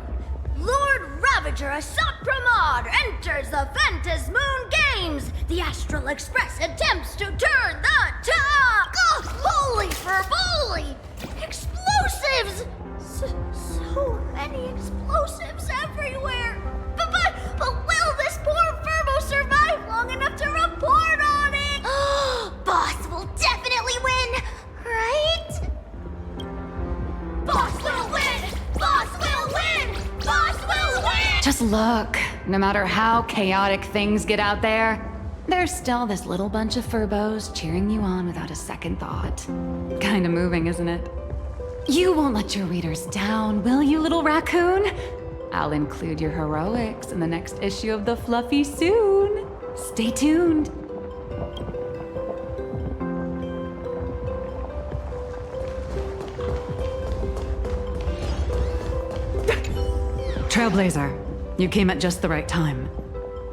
Lord Ravager Asat Pramod enters the Phantasmoon Games! The Astral Express attempts to turn the tide! Oh, holy fervoli! Explosives! So many explosives everywhere! But will this poor Furbo survive long enough to report on it? Boss will definitely win, right? Boss will win! Boss will win! Boss will win!
Just look, no matter how chaotic things get out there, there's still this little bunch of furbos cheering you on without a second thought. Kinda moving, isn't it? You won't let your readers down, will you, little raccoon? I'll include your heroics in the next issue of The Fluffy soon. Stay tuned. Trailblazer, you came at just the right time.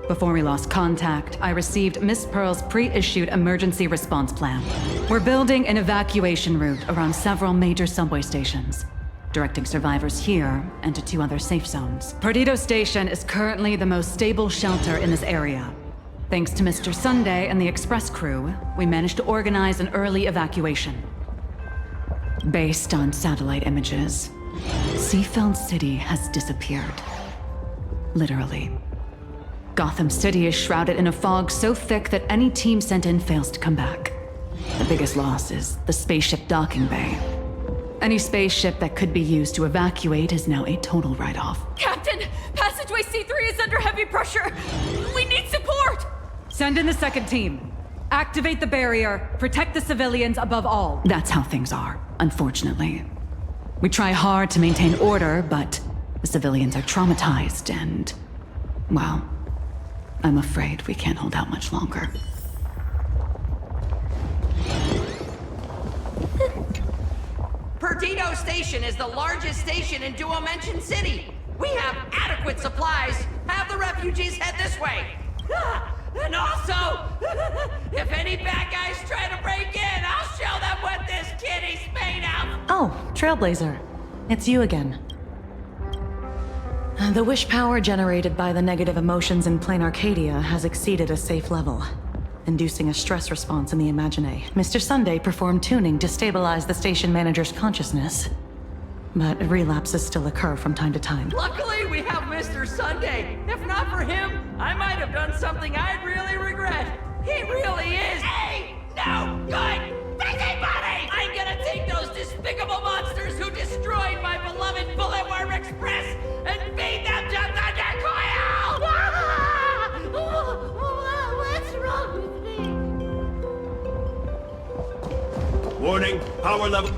Before we lost contact, I received Miss Pearl's pre-issued emergency response plan. We're building an evacuation route around several major subway stations, directing survivors here and to 2 other safe zones. Perdido Station is currently the most stable shelter in this area. Thanks to Mr. Sunday and the express crew, we managed to organize an early evacuation. Based on satellite images, Seafeld City has disappeared. Literally. Gotham City is shrouded in a fog so thick that any team sent in fails to come back. The biggest loss is the spaceship docking bay. Any spaceship that could be used to evacuate is now a total write-off.
Captain, passageway C3 is under heavy pressure. We need support!
Send in the second team. Activate the barrier, protect the civilians above all. That's how things are, unfortunately. We try hard to maintain order, but the civilians are traumatized and, well, I'm afraid we can't hold out much longer.
Perdido Station is the largest station in Duomension City. We have adequate supplies. Have the refugees head this way. And also, if any bad guys try to break in, I'll show them what this kitty's made of.
Oh, Trailblazer. It's you again. The wish power generated by the negative emotions in Planarcadia has exceeded a safe level, inducing a stress response in the Imagine. Mr. Sunday performed tuning to stabilize the station manager's consciousness, but relapses still occur from time to time.
Luckily, we have Mr. Sunday. If not for him, I might have done something I'd really regret. He really is a no good busybody! I'm gonna take those despicable monsters who destroyed my beloved Bullet Worm Express and feed them to Thundercoil!
What's wrong with me?
Warning, power level.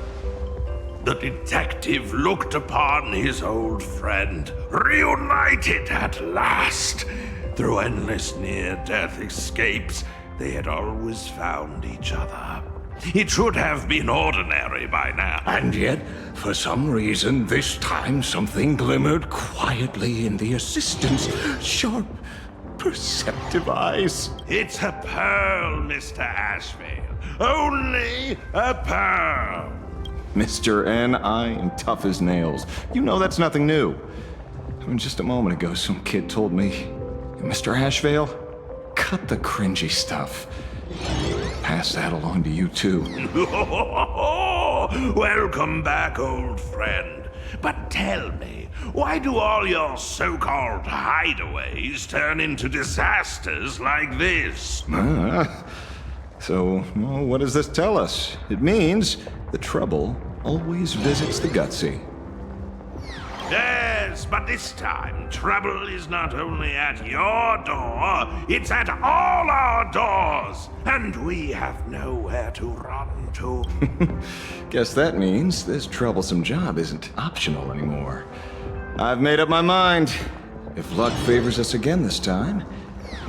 The detective looked upon his old friend, reunited at last. Through endless near-death escapes, they had always found each other. It should have been ordinary by now.
And yet, for some reason, this time something glimmered quietly in the assistant's sharp, perceptive eyes.
It's a pearl, Mr. Ashvale. Only a pearl.
Mr. N, I am tough as nails. You know that's nothing new. I mean, just a moment ago, some kid told me, Mr. Ashvale, cut the cringy stuff. Pass that along to you, too.
Welcome back, old friend. But tell me, why do all your so-called hideaways turn into disasters like this?
So, well, what does this tell us? It means the trouble always visits the gutsy.
Yes, but this time, trouble is not only at your door, it's at all our doors, and we have nowhere to run to.
Guess that means this troublesome job isn't optional anymore. I've made up my mind. If luck favors us again this time,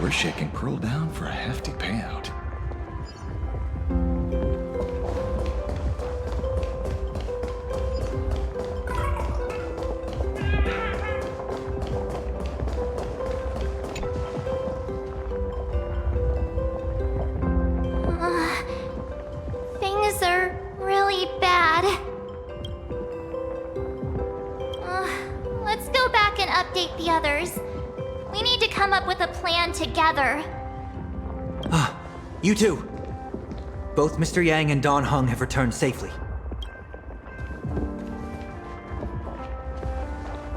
we're shaking Pearl down for a hefty payout.
Things are really bad. Let's go back and update the others. We need to come up with a plan together.
You two. Both Mr. Yang and Don Hung have returned safely.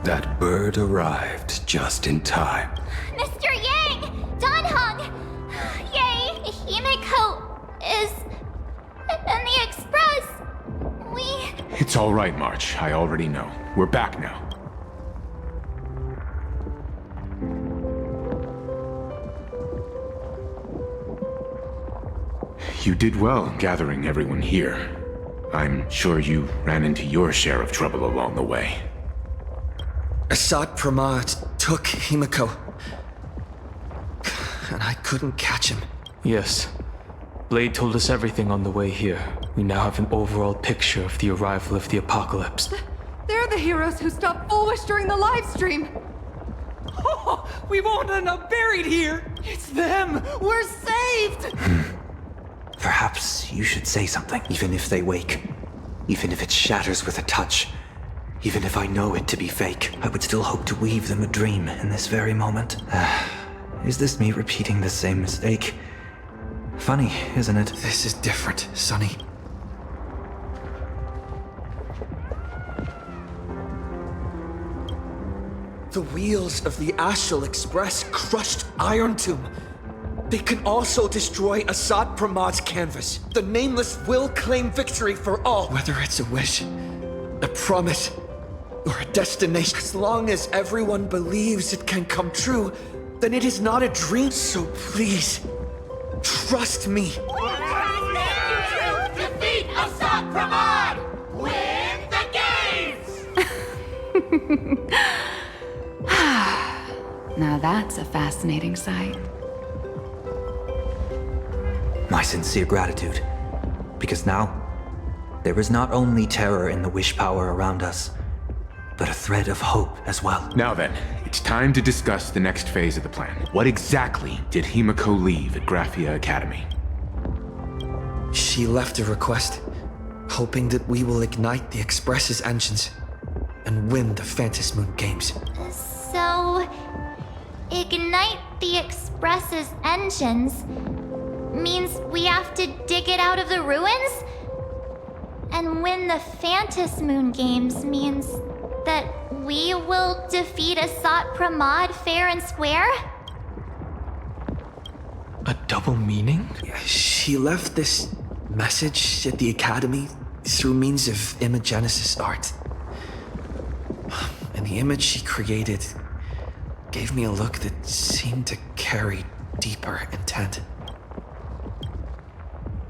That bird arrived just in time.
Mr. Yang! Don Hung! Yay! Himeko is in the express.
It's all right, March. I already know. We're back now. You did well gathering everyone here. I'm sure you ran into your share of trouble along the way.
Assad Pramad took Himiko. And I couldn't catch him.
Yes. Blade told us everything on the way here. We now have an overall picture of the arrival of the apocalypse.
They're the heroes who stopped Foolish during the live stream.
Oh, we won't end up buried here. It's them. We're saved.
Perhaps you should say something, even if they wake. Even if it shatters with a touch. Even if I know it to be fake, I would still hope to weave them a dream in this very moment. Is this me repeating the same mistake? Funny, isn't it?
This is different, Sonny. The wheels of the Astral Express crushed Iron Tomb. They can also destroy Assad Pramad's canvas. The Nameless will claim victory for all. Whether it's a wish, a promise, or a destination. As long as everyone believes it can come true, then it is not a dream. So please, trust me.
Defeat Assad Pramad! Win the games!
Now that's a fascinating sight.
My sincere gratitude. Because now, there is not only terror in the wish power around us, but a thread of hope as well.
Now then, it's time to discuss the next phase of the plan. What exactly did Himiko leave at Graphia Academy?
She left a request, hoping that we will ignite the Express's engines and win the Phantom Moon Games.
So, ignite the Express's engines means we have to dig it out of the ruins? And win the Phantom Moon Games means that we will defeat Assad Pramad fair and square?
A double meaning? She left this message at the Academy through means of imagenesis art. And the image she created gave me a look that seemed to carry deeper intent.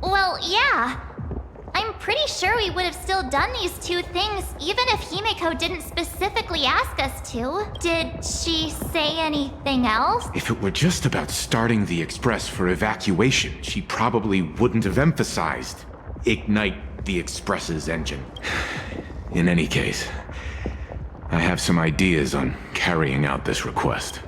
Well, yeah. I'm pretty sure we would have still done these two things even if Himiko didn't specifically ask us to. Did she say anything else?
If it were just about starting the Express for evacuation, she probably wouldn't have emphasized ignite the Express's engine. In any case, I have some ideas on carrying out this request.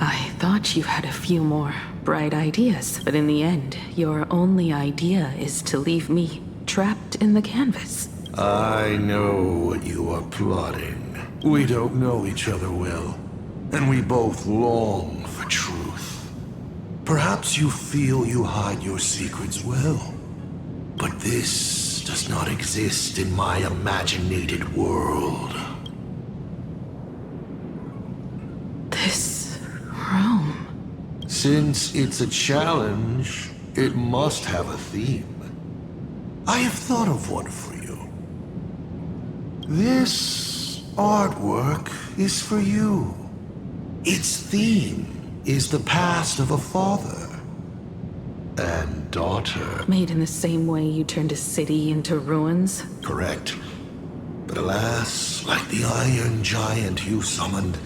I thought you had a few more bright ideas, but in the end, your only idea is to leave me trapped in the canvas.
I know what you are plotting. We don't know each other well, and we both long for truth. Perhaps you feel you hide your secrets well, but this does not exist in my imaginated world.
This room.
Since it's a challenge, it must have a theme. I have thought of one for you. This artwork is for you. Its theme is the past of a father and daughter.
Made in the same way you turned a city into ruins?
Correct. But alas, like the Iron Giant you summoned,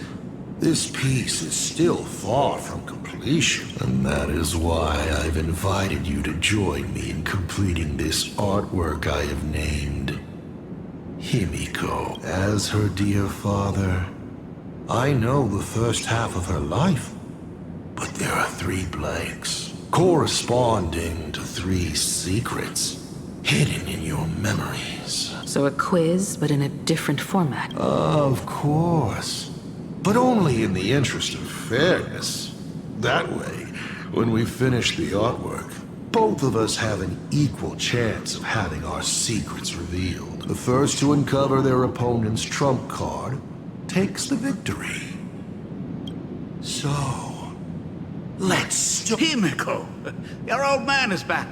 this piece is still far from completion. And that is why I've invited you to join me in completing this artwork I have named Himiko. As her dear father, I know the first half of her life, but there are 3 blanks, corresponding to 3 secrets, hidden in your memories.
So a quiz, but in a different format.
Of course. But only in the interest of fairness. That way, when we finish the artwork, both of us have an equal chance of having our secrets revealed. The first to uncover their opponent's trump card takes the victory. So, let's start.
Himiko, your old man is back.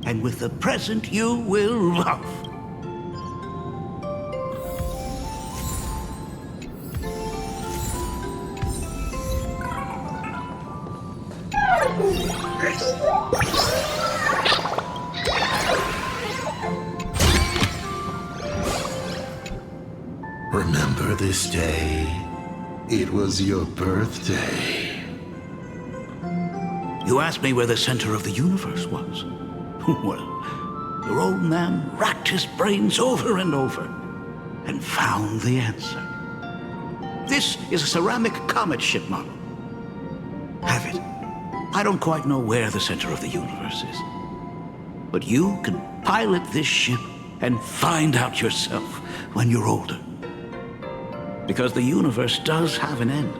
And with the present you will love.
remember this day? It was your birthday.
You asked me where the center of the universe was. Well, your old man racked his brains over and over and found the answer. This is a ceramic comet ship model. Have it. I don't quite know where the center of the universe is, but you can pilot this ship and find out yourself when you're older. Because the universe does have an end.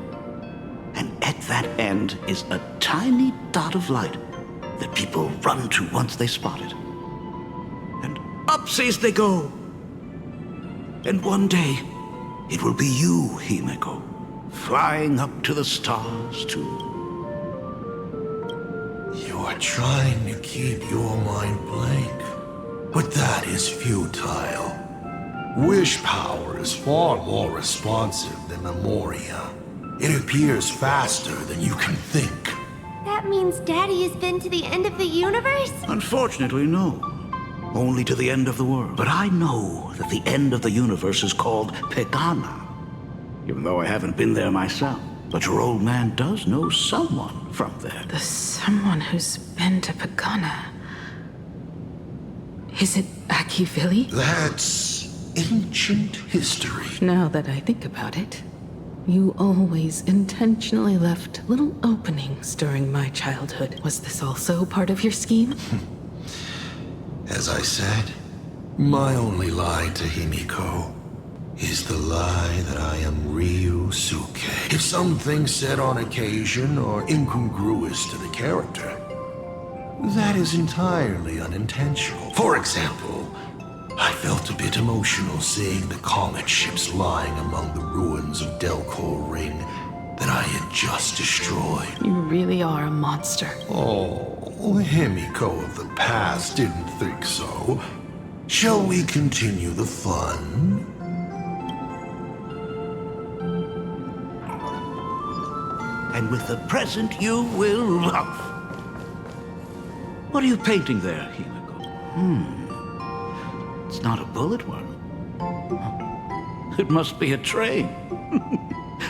And at that end is a tiny dot of light that people run to once they spot it. And upsies they go. And one day, it will be you, Himeko, flying up to the stars too.
You are trying to keep your mind blank, but that is futile. Wish power is far more responsive than Memoria. It appears faster than you can think.
That means Daddy has been to the end of the universe?
Unfortunately, no. Only to the end of the world. But I know that the end of the universe is called Pegana, even though I haven't been there myself. But your old man does know someone from there.
The someone who's been to Pagana. Is it Akivili?
That's ancient history.
Now that I think about it, you always intentionally left little openings during my childhood. Was this also part of your scheme?
As I said, my only lie to Himiko is the lie that I am Ryusuke. If some things said on occasion are incongruous to the character, that is entirely unintentional. For example, I felt a bit emotional seeing the comet ships lying among the ruins of Delcor Ring that I had just destroyed.
You really are a monster.
Oh, Himiko of the past didn't think so. Shall we continue the fun?
And with the present you will love. What are you painting there, Himiko? It's not a bullet worm. It must be a train.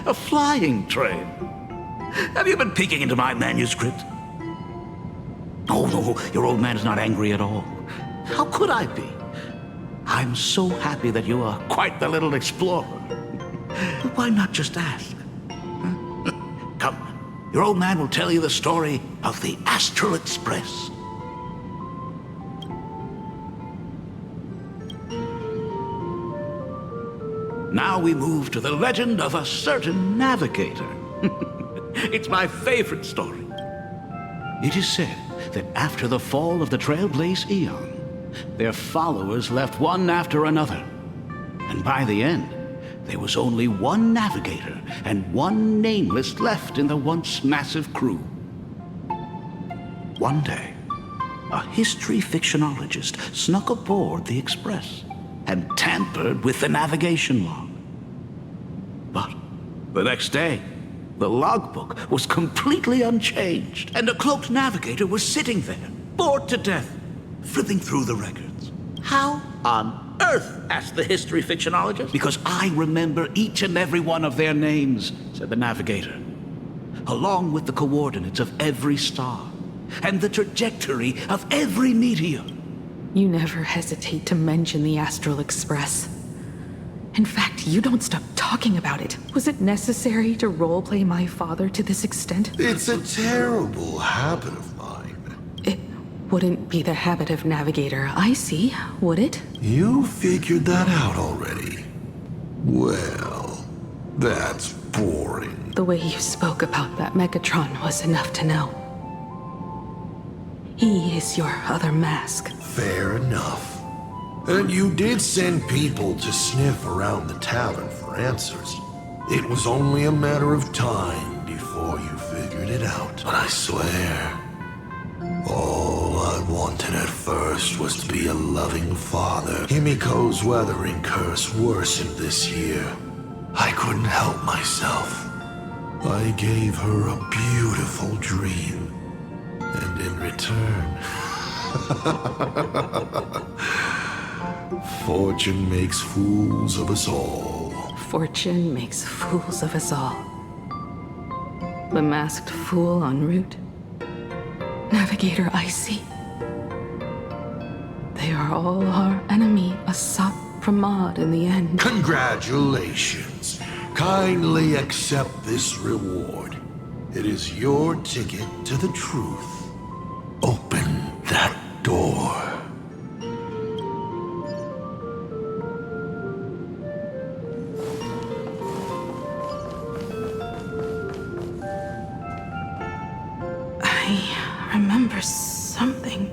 A flying train. Have you been peeking into my manuscript? Oh, no, your old man is not angry at all. How could I be? I'm so happy that you are quite the little explorer. But why not just ask? Huh? Come, your old man will tell you the story of the Astral Express. Now we move to the legend of a certain navigator. It's my favorite story. It is said that after the fall of the Trailblaze Eon, their followers left one after another. And by the end, there was only one navigator and one nameless left in the once massive crew. One day, a history fictionologist snuck aboard the Express and tampered with the navigation log. But the next day, the logbook was completely unchanged, and a cloaked navigator was sitting there, bored to death, flipping through the records. How on earth? Asked the history fictionologist. Because I remember each and every one of their names, said the navigator, along with the coordinates of every star and the trajectory of every meteor.
You never hesitate to mention the Astral Express. In fact, you don't stop talking about it. Was it necessary to roleplay my father to this extent?
It's a terrible habit of mine.
It wouldn't be the habit of Navigator, I see, would it?
You figured that out already. Well, that's boring.
The way you spoke about that Megatron was enough to know. He is your other mask.
Fair enough. And you did send people to sniff around the tavern for answers. It was only a matter of time before you figured it out. But I swear, all I wanted at first was to be a loving father. Himiko's weathering curse worsened this year. I couldn't help myself. I gave her a beautiful dream. And in return... Fortune makes fools of us all.
Fortune makes fools of us all. The masked fool en route. Navigator Icy. They are all our enemy, Asap Pramod in the end.
Congratulations. Kindly accept this reward. It is your ticket to the truth. Open that door.
I remember something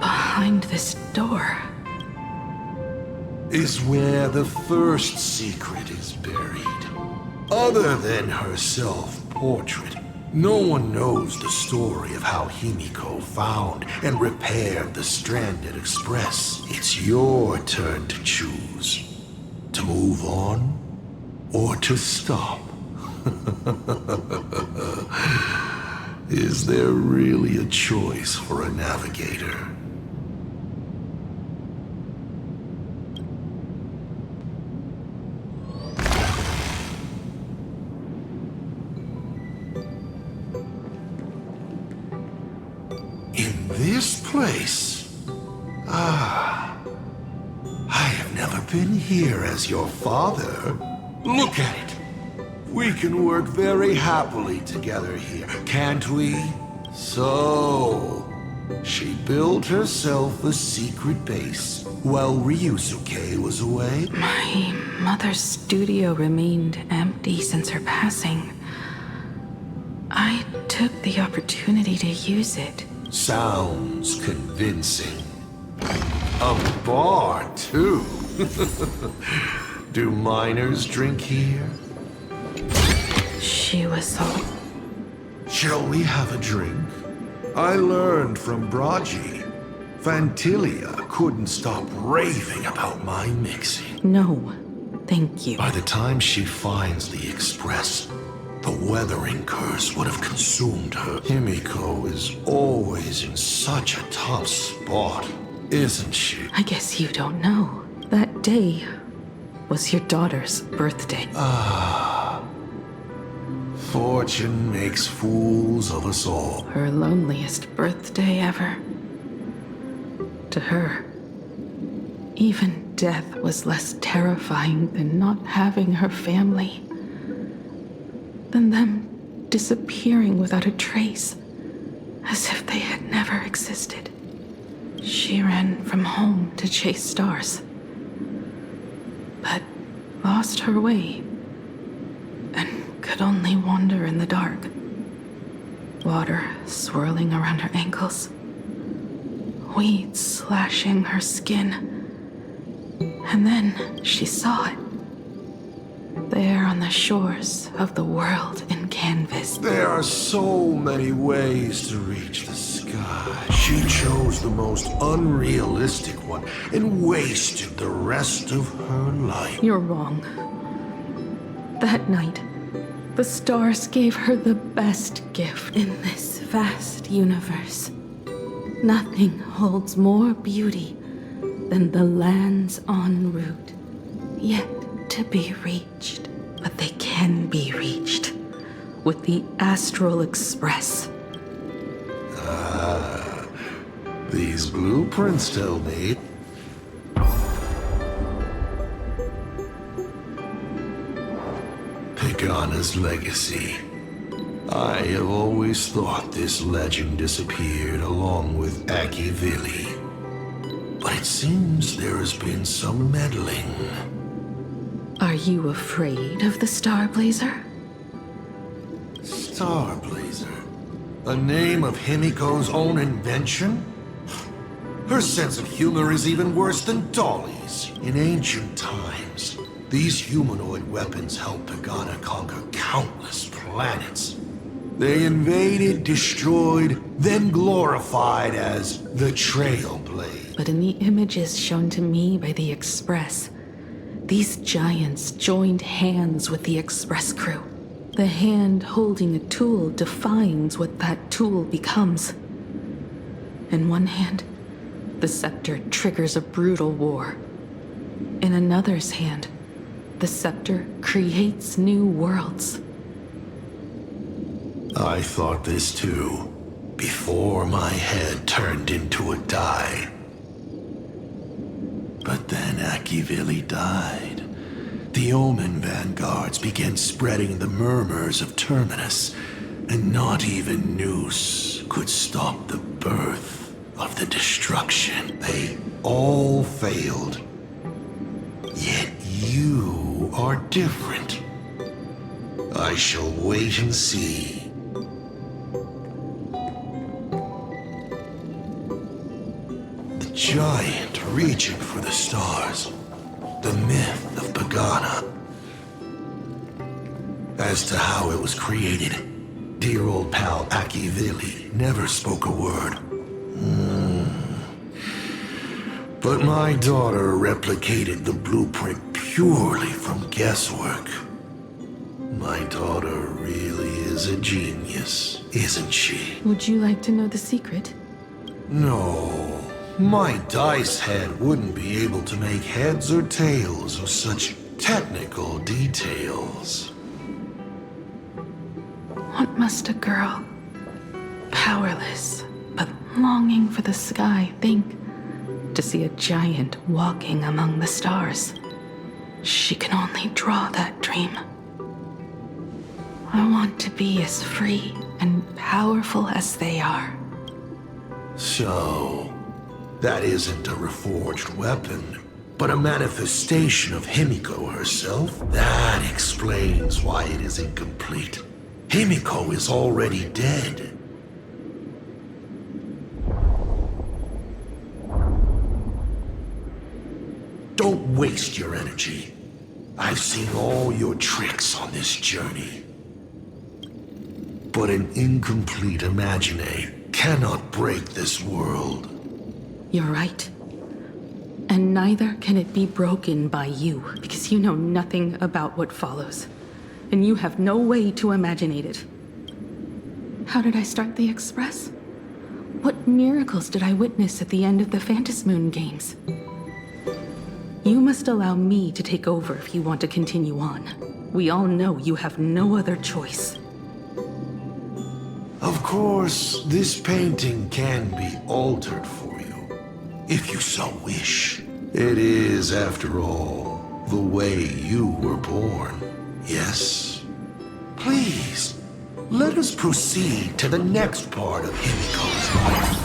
behind this door.
Is where the first secret is buried. Other than her self-portrait, no one knows the story of how Himiko found and repaired the stranded Express. It's your turn to choose. To move on, or to stop. Is there really a choice for a navigator? In this place? Ah. I have never been here as your father. Look at it. We can work very happily together here, can't we? So, she built herself a secret base while Ryusuke was away?
My mother's studio remained empty since her passing. I took the opportunity to use it.
Sounds convincing. A bar, too. Do minors drink here?
She was so...
Shall we have a drink? I learned from Braji. Fantilia couldn't stop raving about my mixing.
No, thank you.
By the time she finds the Express, the weathering curse would have consumed her. Himiko is always in such a tough spot, isn't she?
I guess you don't know. That day was your daughter's birthday.
Fortune makes fools of us all.
Her loneliest birthday ever. To her, even death was less terrifying than not having her family. Than them disappearing without a trace, as if they had never existed. She ran from home to chase stars, but lost her way and could only wander in the dark. Water swirling around her ankles, weeds slashing her skin. And then she saw it. There on the shores of the world in canvas.
There are so many ways to reach the sky. She chose the most unrealistic one and wasted the rest of her life.
You're wrong. That night, the stars gave her the best gift in this vast universe. Nothing holds more beauty than the lands en route, yet to be reached. But they can be reached with the Astral Express.
These blueprints tell me. Pagana's legacy. I have always thought this legend disappeared along with Akivili. But it seems there has been some meddling.
Are you afraid of the Starblazer?
Starblazer? A name of Himiko's own invention? Her sense of humor is even worse than Dolly's. In ancient times, these humanoid weapons helped Pagana conquer countless planets. They invaded, destroyed, then glorified as the Trailblaze.
But in the images shown to me by the Express, these giants joined hands with the Express crew. The hand holding a tool defines what that tool becomes. In one hand, the scepter triggers a brutal war. In another's hand, The scepter creates new worlds.
I thought this too, before my head turned into a die. But then Akivili died. The Omen vanguards began spreading the murmurs of Terminus, and not even Noose could stop the birth of the destruction. They all failed. Yet you are different. I shall wait and see. The giant reaching for the stars. The myth of Pagana. As to how it was created, dear old pal Akivili never spoke a word. But my daughter replicated the blueprint purely from guesswork. My daughter really is a genius, isn't she?
Would you like to know the secret?
No. My dice head wouldn't be able to make heads or tails of such technical details.
What must a girl, powerless but longing for the sky, think to see a giant walking among the stars? She can only draw that dream. I want to be as free and powerful as they are.
So, that isn't a reforged weapon, but a manifestation of Himiko herself? That explains why it is incomplete. Himiko is already dead. Don't waste your energy. I've seen all your tricks on this journey. But an incomplete Imagine cannot break this world.
You're right. And neither can it be broken by you, because you know nothing about what follows. And you have no way to imaginate it. How did I start the Express? What miracles did I witness at the end of the Phantasmoon games? You must allow me to take over if you want to continue on. We all know you have no other choice.
Of course, this painting can be altered for you, if you so wish. It is, after all, the way you were born, yes? Please, let us proceed to the next part of Himiko's life.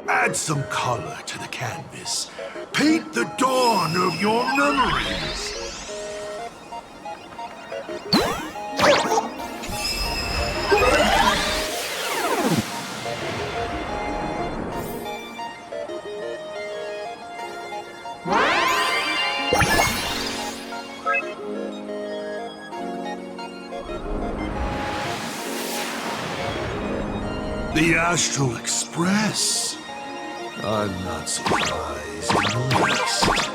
Add some color to the canvas. Paint the dawn of your memories. The Astral Express. I'm not surprised in the least.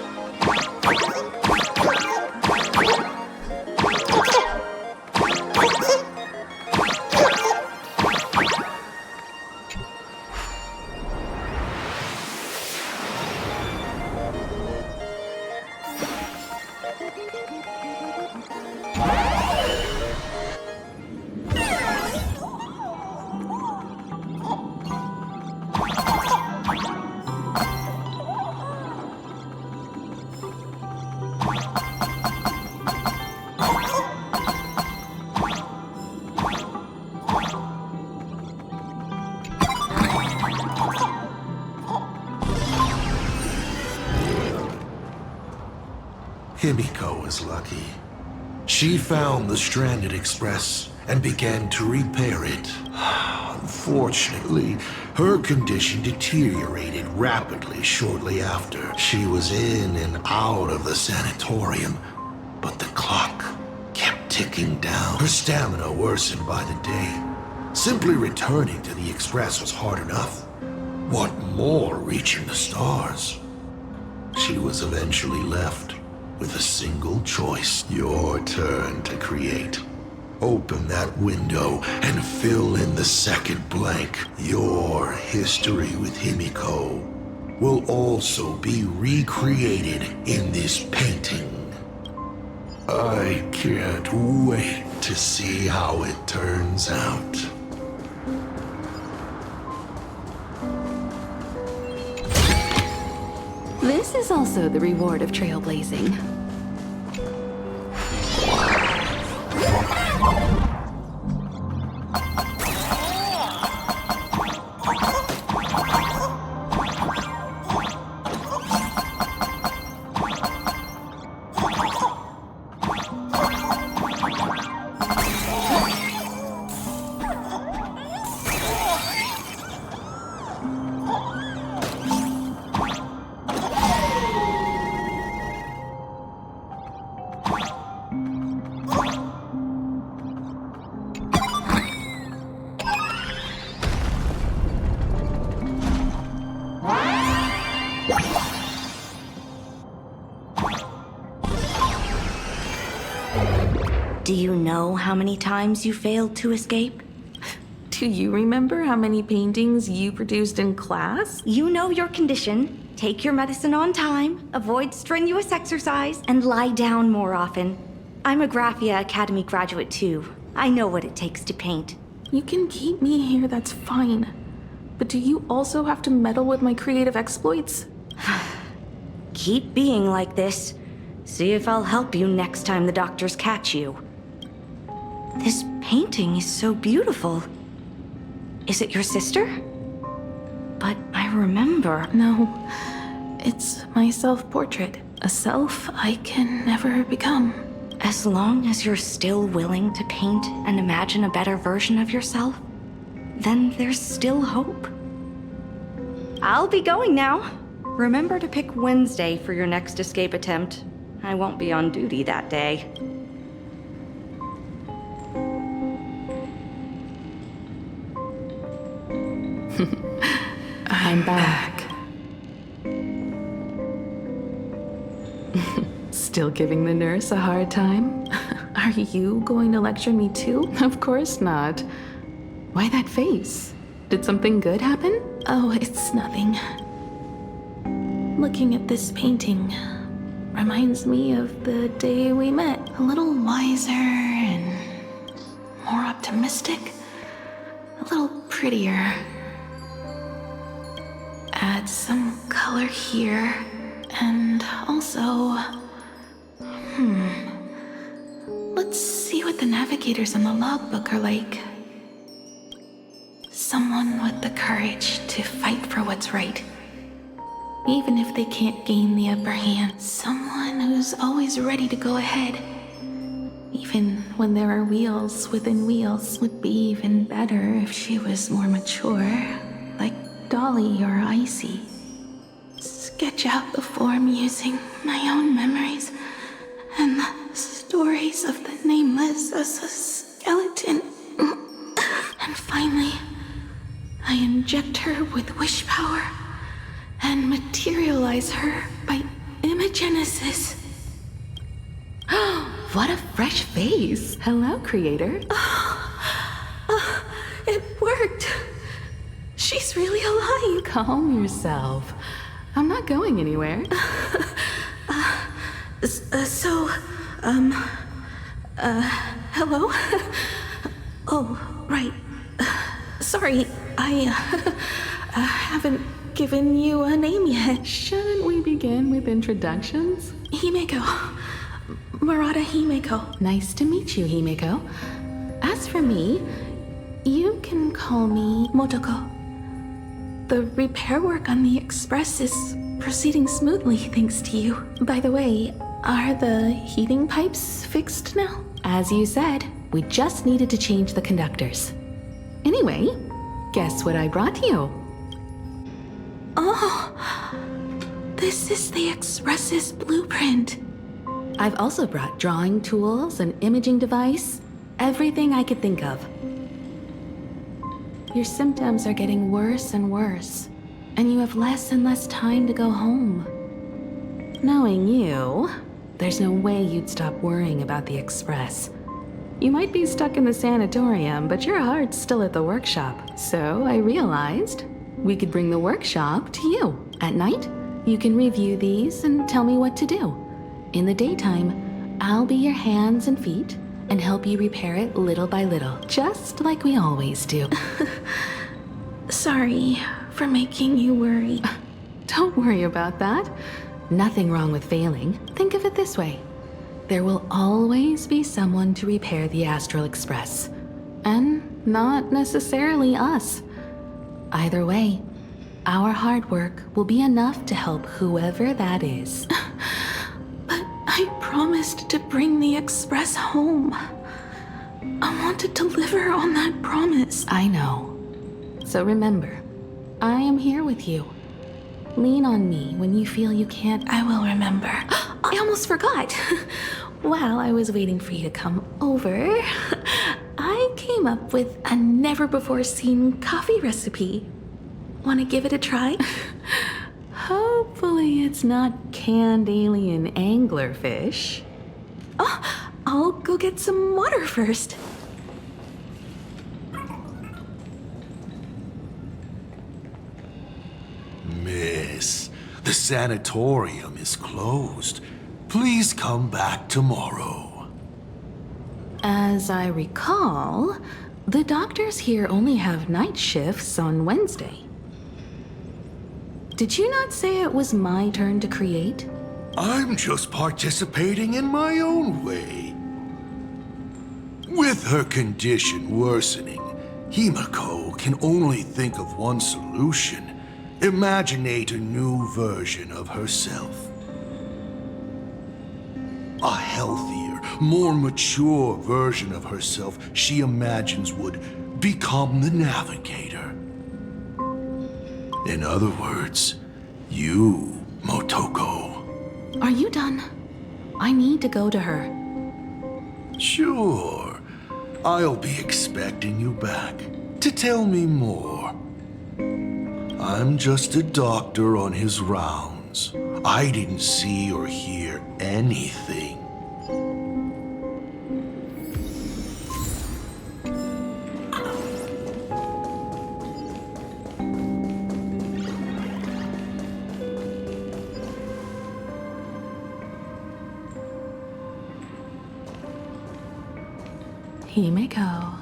Himiko was lucky. She found the stranded express and began to repair it. Unfortunately, her condition deteriorated rapidly shortly after. She was in and out of the sanatorium, but the clock kept ticking down. Her stamina worsened by the day. Simply returning to the Express was hard enough. What more reaching the stars? She was eventually left with a single choice. Your turn to create. Open that window and fill in the second blank. Your history with Himiko will also be recreated in this painting. I can't wait to see how it turns out.
This is also the reward of trailblazing.
Do you know how many times you failed to escape?
Do you remember how many paintings you produced in class?
You know your condition. Take your medicine on time, avoid strenuous exercise, and lie down more often. I'm a Graphia Academy graduate too. I know what it takes to paint.
You can keep me here, that's fine. But do you also have to meddle with my creative exploits?
Keep being like this. See if I'll help you next time the doctors catch you. This painting is so beautiful. Is it your sister? But I remember...
No, it's my self-portrait. A self I can never become.
As long as you're still willing to paint and imagine a better version of yourself, then there's still hope. I'll be going now. Remember to pick Wednesday for your next escape attempt. I won't be on duty that day.
I'm back. Still giving the nurse a hard time? Are you going to lecture me too? Of course not. Why that face? Did something good happen? Oh, it's nothing. Looking at this painting reminds me of the day we met. A little wiser and more optimistic. A little prettier. Add some color here. And also... Let's see what the navigators on the logbook are like. Someone with the courage to fight for what's right. Even if they can't gain the upper hand. Someone who's always ready to go ahead. Even when there are wheels within wheels. Would be even better if she was more mature. Like Dolly or Icy. Sketch out the form using my own memories. And the stories of the nameless as a skeleton. And finally, I inject her with wish power and materialize her by imagenesis. What a fresh face! Hello, creator. It worked! She's really alive! Calm yourself. I'm not going anywhere. Hello? Oh, right. Sorry, I haven't given you a name yet. Shouldn't we begin with introductions? Himeko. Murata Himeko. Nice to meet you, Himeko. As for me, you can call me Motoko. The repair work on the Express is proceeding smoothly thanks to you. By the way, are the heating pipes fixed now? As you said, we just needed to change the conductors. Anyway, guess what I brought you? Oh, this is the Express's blueprint. I've also brought drawing tools, an imaging device, everything I could think of. Your symptoms are getting worse and worse, and you have less and less time to go home. Knowing you, there's no way you'd stop worrying about the Express. You might be stuck in the sanatorium, but your heart's still at the workshop. So I realized we could bring the workshop to you. At night, you can review these and tell me what to do. In the daytime, I'll be your hands and feet and help you repair it little by little, just like we always do.
Sorry for making you worry.
Don't worry about that. Nothing wrong with failing. Think of it this way. There will always be someone to repair the Astral Express. And not necessarily us. Either way, our hard work will be enough to help whoever that is.
But I promised to bring the Express home. I want to deliver on that promise.
I know. So remember, I am here with you. Lean on me when you feel you can't.
I will remember. I almost forgot. While I was waiting for you to come over, I came up with a never-before-seen coffee recipe. Want to give it a try?
Hopefully it's not canned alien anglerfish.
Oh, I'll go get some water first.
Miss, the sanatorium is closed. Please come back tomorrow.
As I recall, the doctors here only have night shifts on Wednesday. Did you not say it was my turn to create?
I'm just participating in my own way. With her condition worsening, Himiko can only think of one solution. Imaginate a new version of herself. A healthier, more mature version of herself she imagines would become the Navigator. In other words, you, Motoko.
Are you done? I need to go to her.
Sure. I'll be expecting you back to tell me more. I'm just a doctor on his rounds. I didn't see or hear anything.
Himiko,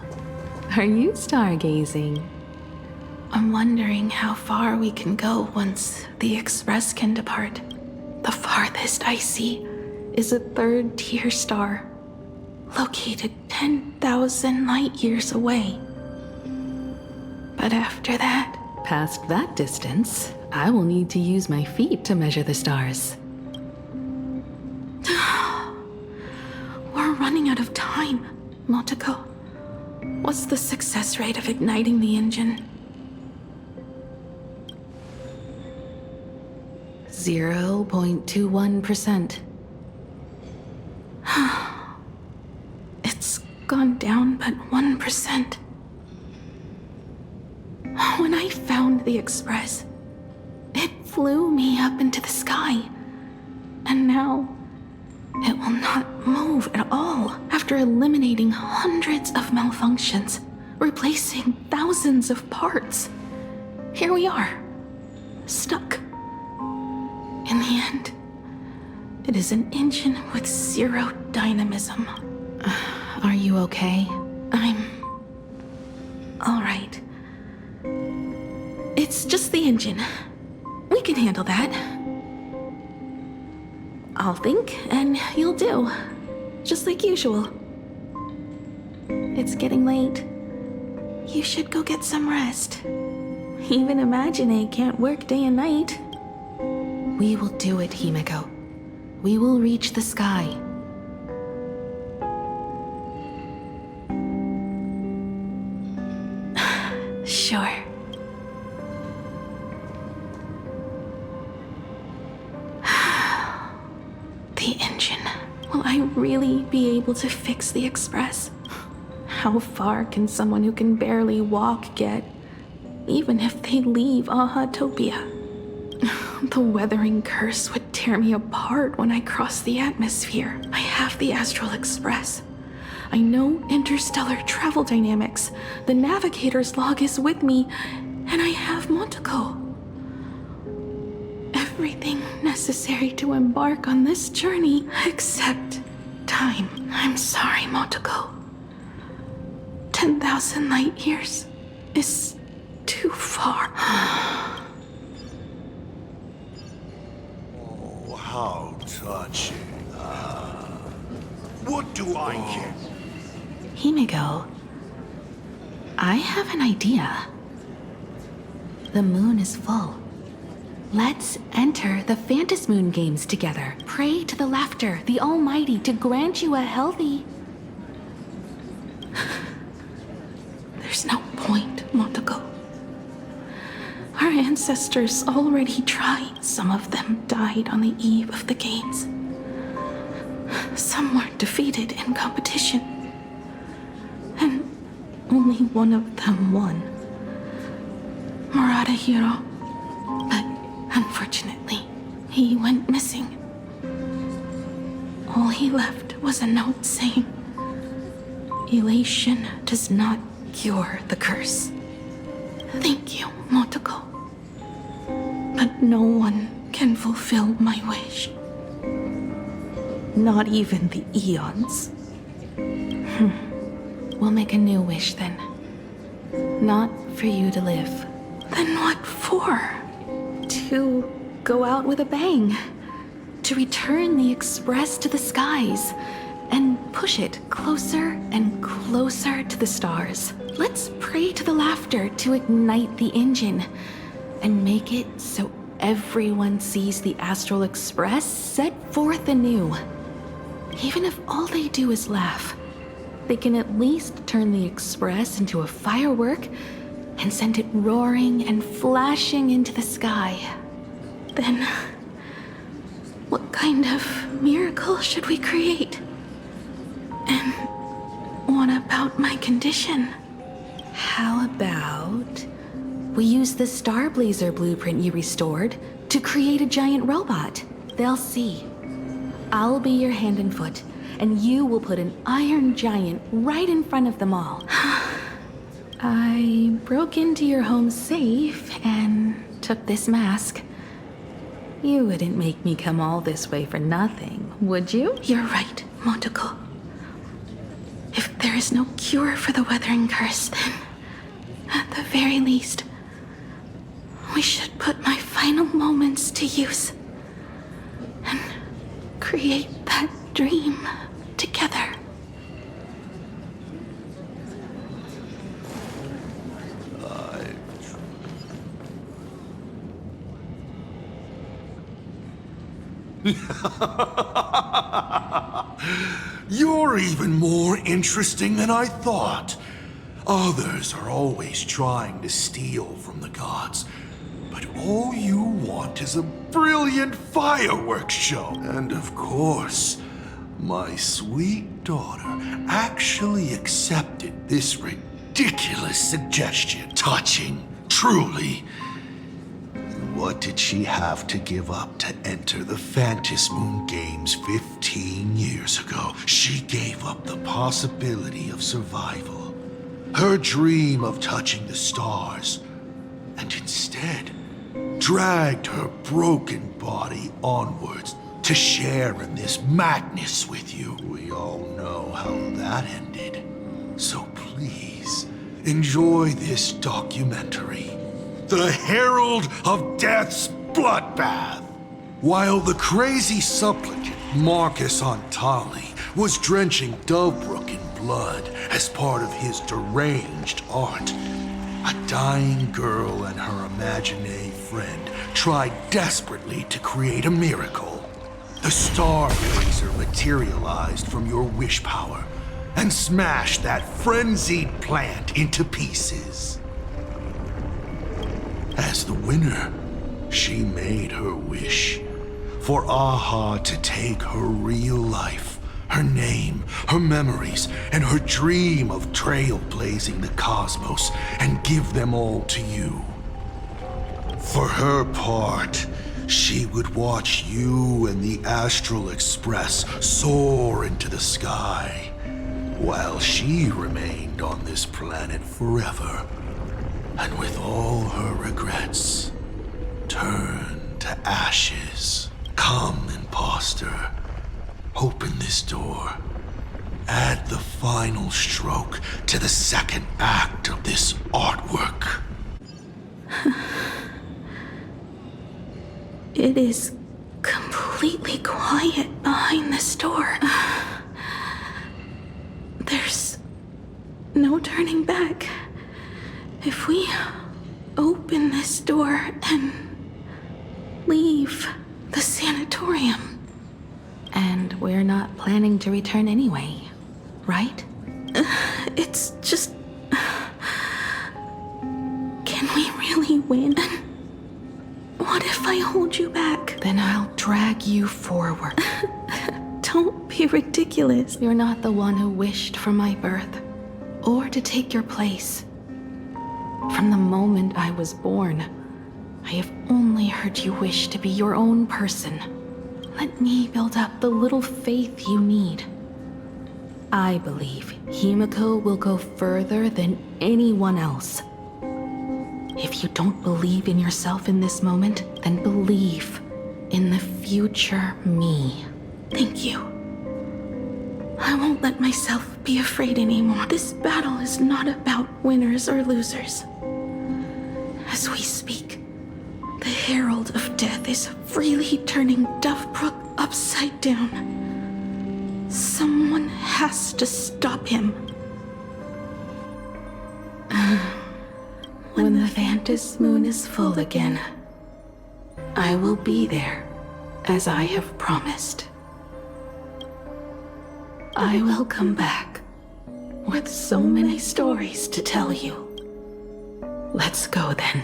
are you stargazing?
I'm wondering how far we can go once the Express can depart. The farthest I see is a third-tier star, located 10,000 light-years away. But after that...
Past that distance, I will need to use my feet to measure the stars.
We're running out of time, Motoko. What's the success rate of igniting the engine?
0.21%.
It's gone down but 1%. When I found the Express, it flew me up into the sky. And now, it will not move at all after eliminating hundreds of malfunctions, replacing thousands of parts. Here we are, stuck. In the end, it is an engine with zero dynamism.
Are you okay?
I'm... all right. It's just the engine. We can handle that. I'll think, and you'll do. Just like usual. It's getting late. You should go get some rest. Even Imagine can't work day and night.
We will do it, Himiko. We will reach the sky.
Sure. The engine. Will I really be able to fix the Express? How far can someone who can barely walk get, even if they leave Ahatopia? The weathering curse would tear me apart when I cross the atmosphere. I have the Astral Express. I know interstellar travel dynamics. The navigator's log is with me, and I have Montaco. Everything necessary to embark on this journey, except time. I'm sorry, Montaco. 10,000 light years is too far.
Oh, how touching. What do I get?
Himiko, I have an idea. The moon is full. Let's enter the Phantasmoon Moon games together. Pray to the Laughter, the Almighty, to grant you a healthy... There's no point, Montaco. Our ancestors already tried. Some of them died on the eve of the games. Some were defeated in competition. And only one of them won. Murata Hiro. But unfortunately, he went missing. All he left was a note saying, "Elation does not cure the curse." Thank you, Motoko. But no one can fulfill my wish. Not even the eons. We'll make a new wish then. Not for you to live. Then what for? To go out with a bang. To return the Express to the skies. And push it closer and closer to the stars. Let's pray to the Laughter to ignite the engine. And make it so everyone sees the Astral Express set forth anew. Even if all they do is laugh, they can at least turn the Express into a firework and send it roaring and flashing into the sky. Then, what kind of miracle should we create? And what about my condition? How about we use the Starblazer blueprint you restored to create a giant robot? They'll see. I'll be your hand and foot, and you will put an iron giant right in front of them all. I broke into your home safe and took this mask. You wouldn't make me come all this way for nothing, would you? You're right, Motoko. If there is no cure for the weathering curse, then, at the very least, we should put my final moments to use and create that dream together.
You're even more interesting than I thought. Others are always trying to steal from the gods, but all you want is a brilliant fireworks show. And of course, my sweet daughter actually accepted this ridiculous suggestion. Touching, truly. What did she have to give up to enter the Phantasmoon Games 15 years ago? She gave up the possibility of survival, her dream of touching the stars, and instead dragged her broken body onwards to share in this madness with you. We all know how that ended. So please, enjoy this documentary. The Herald of Death's Bloodbath. While the crazy supplicant Marcus Antali was drenching Dovebrook in blood as part of his deranged art, a dying girl and her Imaginary friend tried desperately to create a miracle. The Starblazer materialized from your wish power and smashed that frenzied plant into pieces. As the winner, she made her wish for Aha to take her real life her name, her memories, and her dream of trailblazing the cosmos and give them all to you. For her part, she would watch you and the Astral Express soar into the sky, while she remained on this planet forever, and with all her regrets, turned to ashes. Come, imposter. Open this door. Add the final stroke to the second act of this artwork.
It is completely quiet behind this door. There's no turning back. If we open this door and leave the sanatorium.
And we're not planning to return anyway, right?
It's just... Can we really win? What if I hold you back?
Then I'll drag you forward.
Don't be ridiculous.
You're not the one who wished for my birth, or to take your place. From the moment I was born, I have only heard you wish to be your own person. Let me build up the little faith you need. I believe Himiko will go further than anyone else. If you don't believe in yourself in this moment, then believe in the future me.
Thank you. I won't let myself be afraid anymore. This battle is not about winners or losers. As we speak, the Herald of Death is freely turning Duffbrook upside down. Someone has to stop him.
When the Vantis moon is full again, I will be there, as I have promised. I will come back with so many stories to tell you. Let's go then.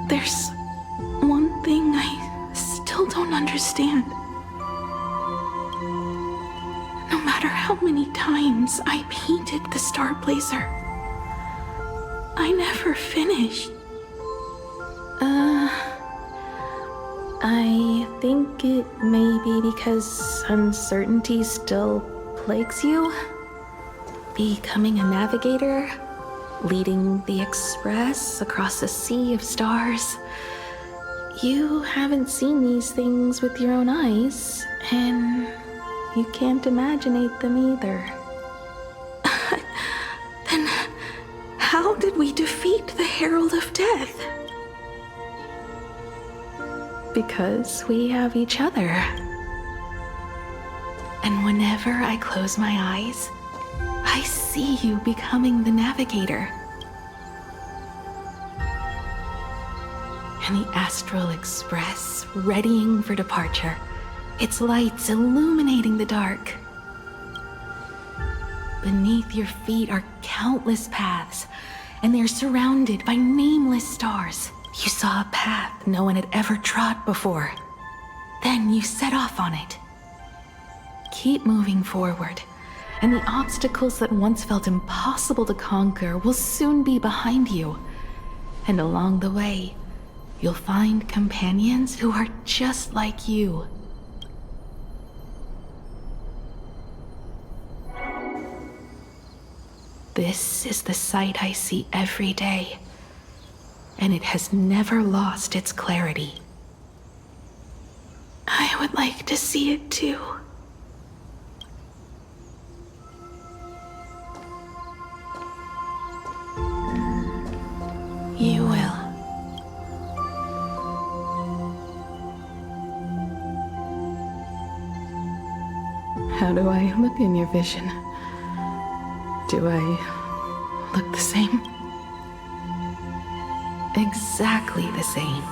There's one thing I still don't understand. No matter how many times I painted the Star Blazer, I never finished.
I think it may be because uncertainty still plagues you. Becoming a navigator, leading the Express across a sea of stars. You haven't seen these things with your own eyes, and you can't imaginate them either.
Then how did we defeat the Herald of Death?
Because we have each other. And whenever I close my eyes, I see you becoming the navigator. And the Astral Express readying for departure, its lights illuminating the dark. Beneath your feet are countless paths, and they are surrounded by nameless stars. You saw a path no one had ever trod before. Then you set off on it. Keep moving forward, and the obstacles that once felt impossible to conquer will soon be behind you. And along the way, you'll find companions who are just like you. This is the sight I see every day, and it has never lost its clarity.
I would like to see it too.
You will. How do I look in your vision? Do I look the same? Exactly the same.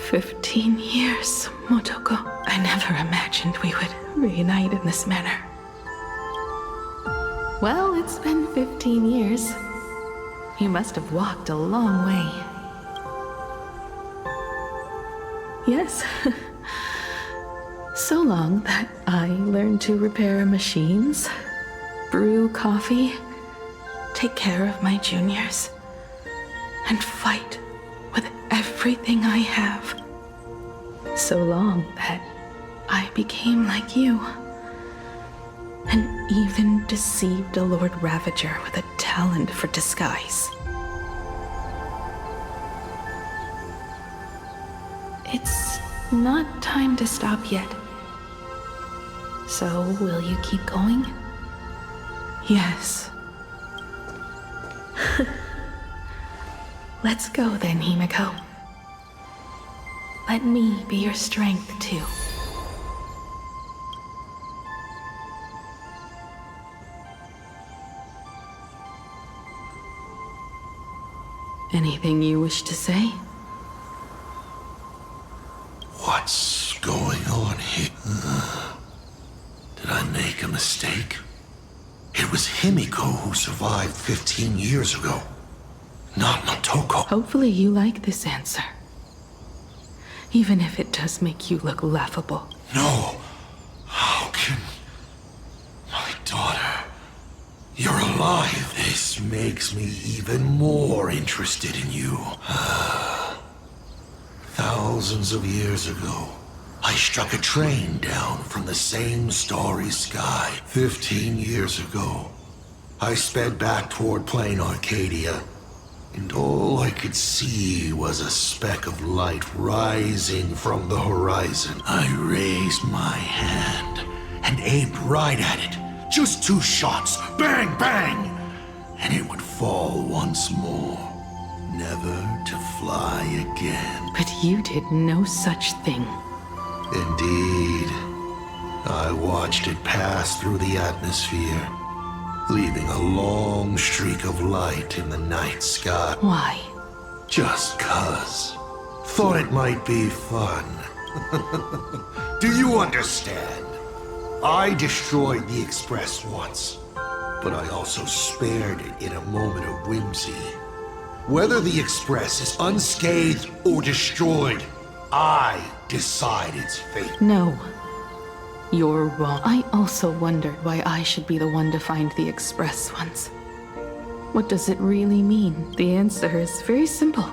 15 years, Motoko. I never imagined we would reunite in this manner.
Well, it's been 15 years. You must have walked a long way. Yes. So long that I learned to repair machines, brew coffee, take care of my juniors, and fight with everything I have. So long that I became like you, and even deceived a Lord Ravager with a talent for disguise. It's not time to stop yet. So, will you keep going? Yes. Let's go then, Himiko. Let me be your strength, too. Anything you wish to say?
What's going on here? Did I make a mistake? It was Himiko who survived 15 years ago, not Motoko.
Hopefully you like this answer. Even if it does make you look laughable.
No. How can... My daughter... You're alive. This makes me even more interested in you. Thousands of years ago, I struck a train down from the same starry sky. 15 years ago, I sped back toward Planarcadia, and all I could see was a speck of light rising from the horizon. I raised my hand and aimed right at it. Just 2 shots, bang, bang, and it would fall once more, never to fly again.
But you did no such thing.
Indeed. I watched it pass through the atmosphere, leaving a long streak of light in the night sky.
Why?
Just 'cause. Thought it might be fun. Do you understand? I destroyed the Express once, but I also spared it in a moment of whimsy. Whether the Express is unscathed or destroyed, I decide its fate.
No. You're wrong. I also wondered why I should be the one to find the Express once. What does it really mean? The answer is very simple.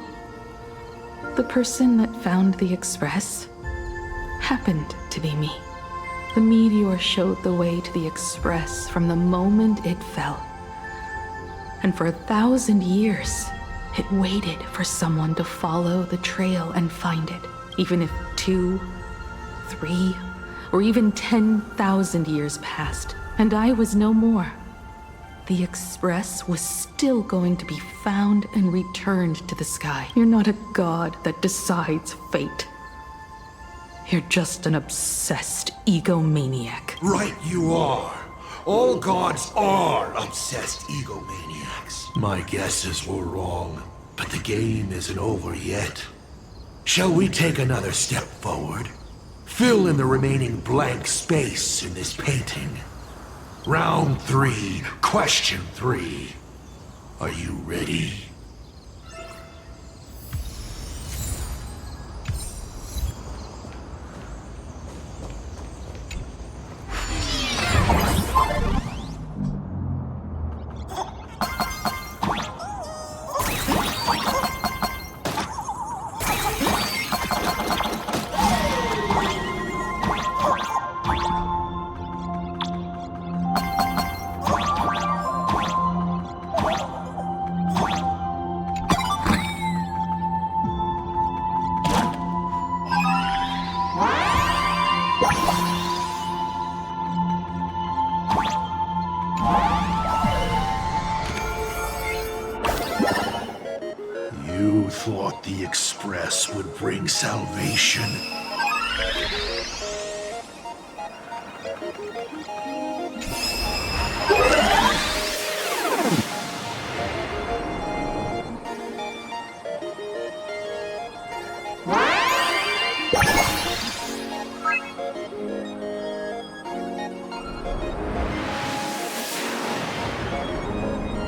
The person that found the Express happened to be me. The meteor showed the way to the Express from the moment it fell. And for 1,000 years, it waited for someone to follow the trail and find it. Even if 2, 3, or even 10,000 years passed, and I was no more, the Express was still going to be found and returned to the sky. You're not a god that decides fate. You're just an obsessed egomaniac.
Right you are. All gods are obsessed egomaniacs. My guesses were wrong, but the game isn't over yet. Shall we take another step forward? Fill in the remaining blank space in this painting. Round 3, question 3. Are you ready? You thought the Express would bring salvation.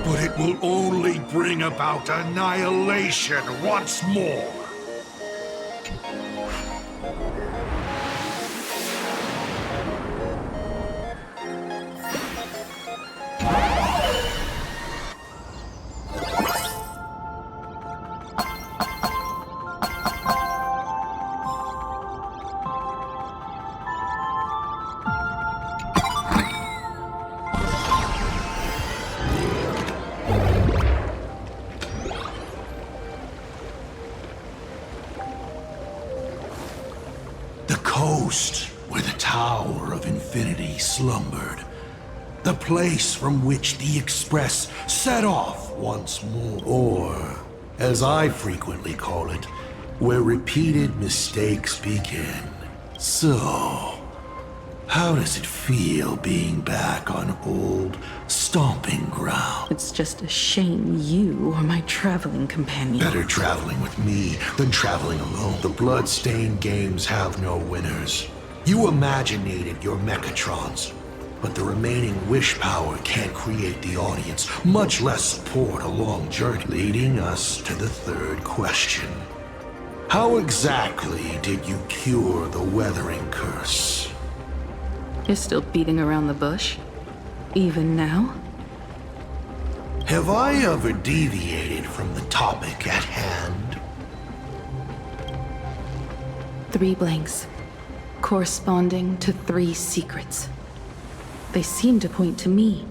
but it will only bring about annihilation once more. Coast where the Tower of Infinity slumbered. The place from which the Express set off once more. Or, as I frequently call it, where repeated mistakes begin. So, how does it feel being back on old stomping ground?
It's just a shame you are my traveling companion.
Better traveling with me than traveling alone. The blood-stained games have no winners. You imaginated your Mechatrons, but the remaining wish power can't create the audience, much less support a long journey. Leading us to the third question. How exactly did you cure the weathering curse?
You're still beating around the bush? Even now?
Have I ever deviated from the topic at hand?
3 blanks, corresponding to 3 secrets. They seem to point to me,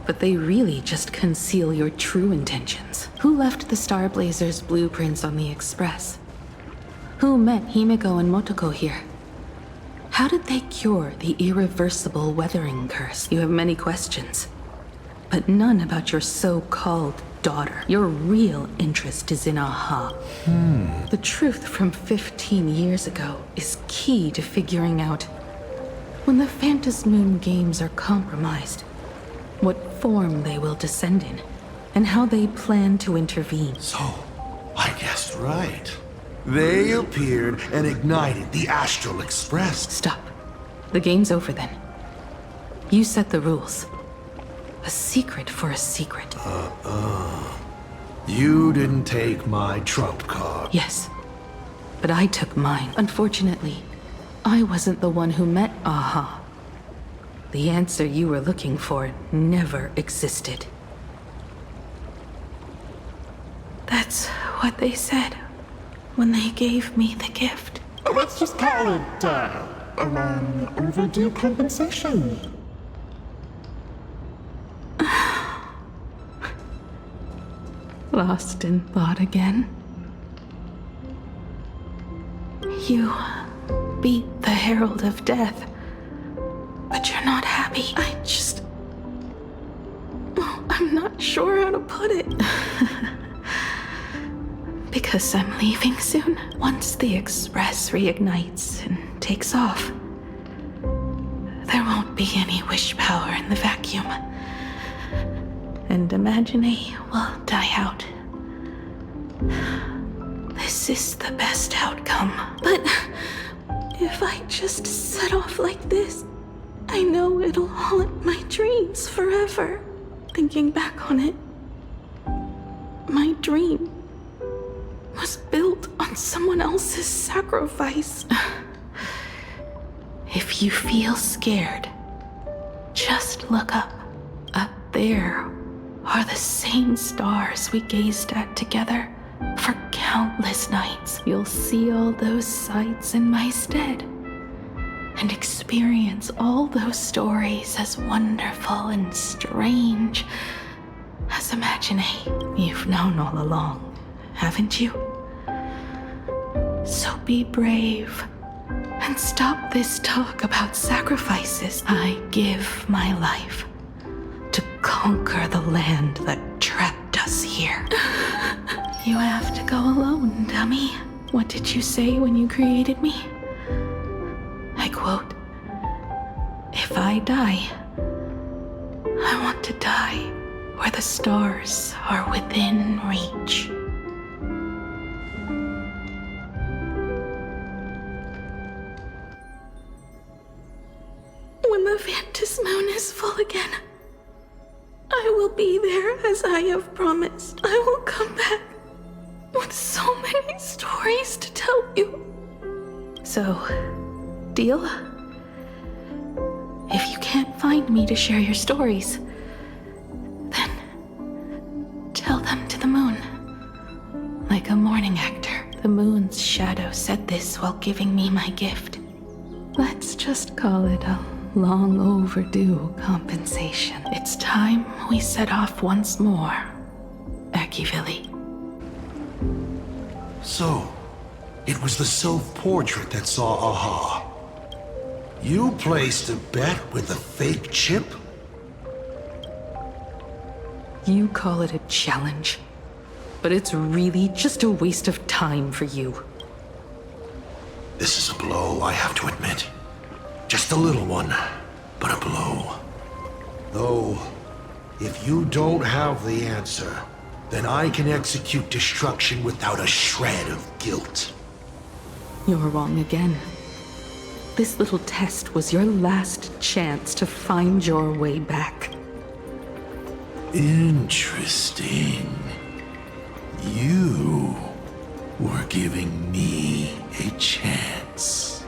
but they really just conceal your true intentions. Who left the Star Blazers' blueprints on the Express? Who met Himeko and Motoko here? How did they cure the irreversible weathering curse? You have many questions, but none about your so-called daughter. Your real interest is in Aha. The truth from 15 years ago is key to figuring out when the Phantasmoon games are compromised, what form they will descend in, and how they plan to intervene.
So, I guessed right. They appeared and ignited the Astral Express.
Stop. The game's over then. You set the rules. A secret for a secret.
You didn't take my trump card.
Yes, but I took mine. Unfortunately, I wasn't the one who met Aha. The answer you were looking for never existed.
That's what they said when they gave me the gift.
Let's just call it, a long overdue compensation.
Lost in thought again?
You beat the Herald of Death, but you're not happy. I'm not sure how to put it. Because I'm leaving soon. Once the Express reignites and takes off, there won't be any wish power in the vacuum. And Imagine will die out. This is the best outcome. But if I just set off like this, I know it'll haunt my dreams forever. Thinking back on it, my dream was built on someone else's sacrifice. If you feel scared, just look up. Up there are the same stars we gazed at together for countless nights. You'll see all those sights in my stead and experience all those stories as wonderful and strange as Imagine. You've known all along, haven't you? So be brave and stop this talk about sacrifices. I give my life to conquer the land that trapped us here. You have to go alone, dummy. What did you say when you created me? I quote, "If I die, I want to die where the stars are within reach." When the Phantasmoon is full again, I I will be there as I have promised. I will come back with so many stories to tell you. So, deal? If you can't find me to share your stories, then tell them to the moon. Like a mourning actor, the moon's shadow said this while giving me my gift. Let's just call it a long overdue compensation. It's time we set off once more, Akivili.
So, it was the self-portrait that saw Aha. You placed a bet with a fake chip?
You call it a challenge, but it's really just a waste of time for you.
This is a blow, I have to admit. Just a little one, but a blow. Though, if you don't have the answer, then I can execute destruction without a shred of guilt.
You're wrong again. This little test was your last chance to find your way back.
Interesting. You were giving me a chance.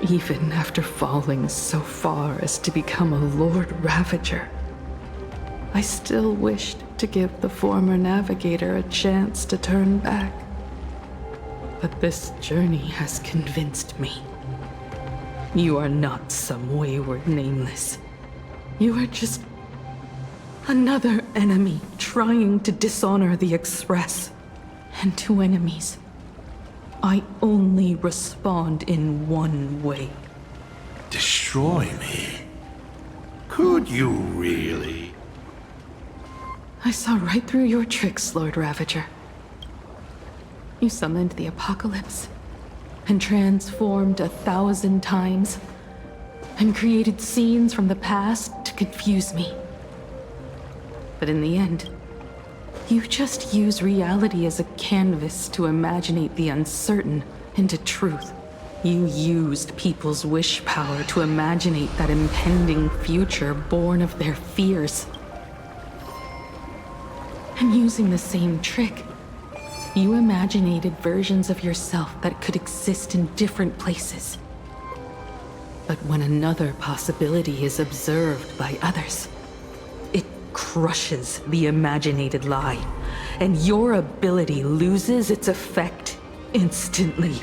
Even after falling so far as to become a Lord Ravager, I still wished to give the former navigator a chance to turn back. But this journey has convinced me. You are not some wayward nameless. You are just another enemy trying to dishonor the Express. And to enemies, I only respond in one way.
Destroy me? Could you really?
I saw right through your tricks, Lord Ravager. You summoned the apocalypse, and transformed 1,000 times, and created scenes from the past to confuse me. But in the end, you just use reality as a canvas to imaginate the uncertain into truth. You used people's wish power to imaginate that impending future born of their fears. And using the same trick, you imaginated versions of yourself that could exist in different places. But when another possibility is observed by others, it crushes the imaginated lie, and your ability loses its effect instantly.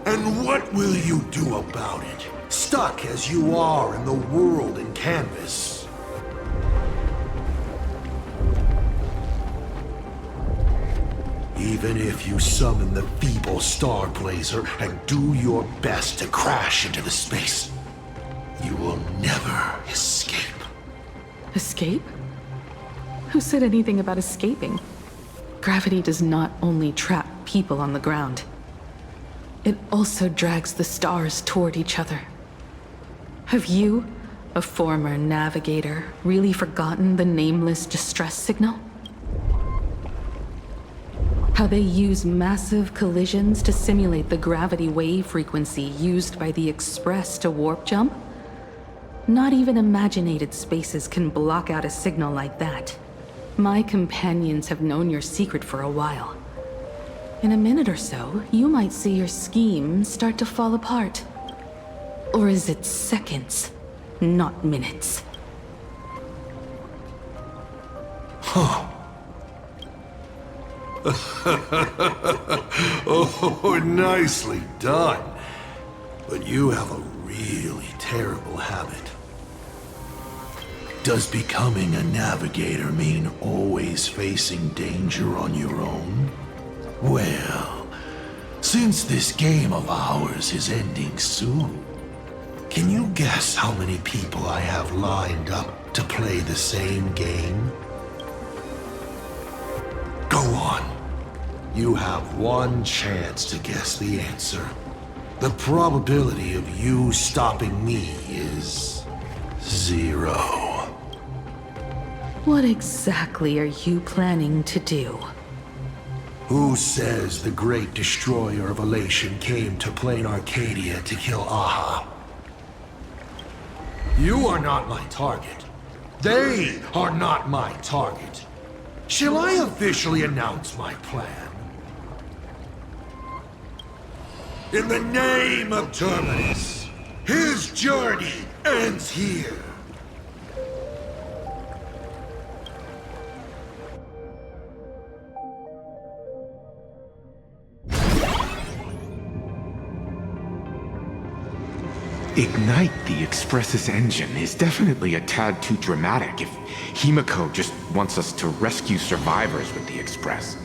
And what will you do about it? Stuck as you are in the world in canvas. Even if you summon the feeble Star Blazer and do your best to crash into the space, you will never escape.
Escape? Who said anything about escaping? Gravity does not only trap people on the ground, it also drags the stars toward each other. Have you, a former navigator, really forgotten the nameless distress signal? How they use massive collisions to simulate the gravity wave frequency used by the Express to warp jump? Not even imaginated spaces can block out a signal like that. My companions have known your secret for a while. In a minute or so, you might see your scheme start to fall apart. Or is it seconds, not minutes?
Huh. Oh, nicely done. But you have a really terrible habit. Does becoming a navigator mean always facing danger on your own? Well, since this game of ours is ending soon, can you guess how many people I have lined up to play the same game? Go on. You have one chance to guess the answer. The probability of you stopping me is 0.
What exactly are you planning to do?
Who says the great destroyer of Elation came to Planarcadia to kill Aha? You are not my target. They are not my target. Shall I officially announce my plan? In the name of Terminus, his journey ends here.
Ignite the Express's engine is definitely a tad too dramatic if Himiko just wants us to rescue survivors with the Express.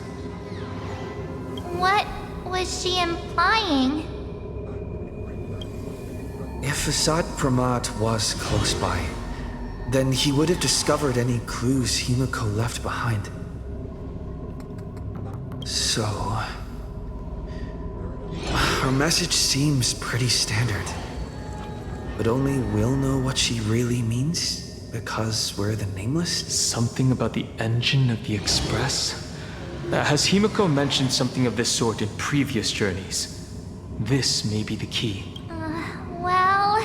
What was she implying?
If Assad Pramat was close by, then he would have discovered any clues Himiko left behind. So... her message seems pretty standard. But only we'll know what she really means, because we're the Nameless?
Something about the engine of the Express? Has Himiko mentioned something of this sort in previous journeys? This may be the key.
Well,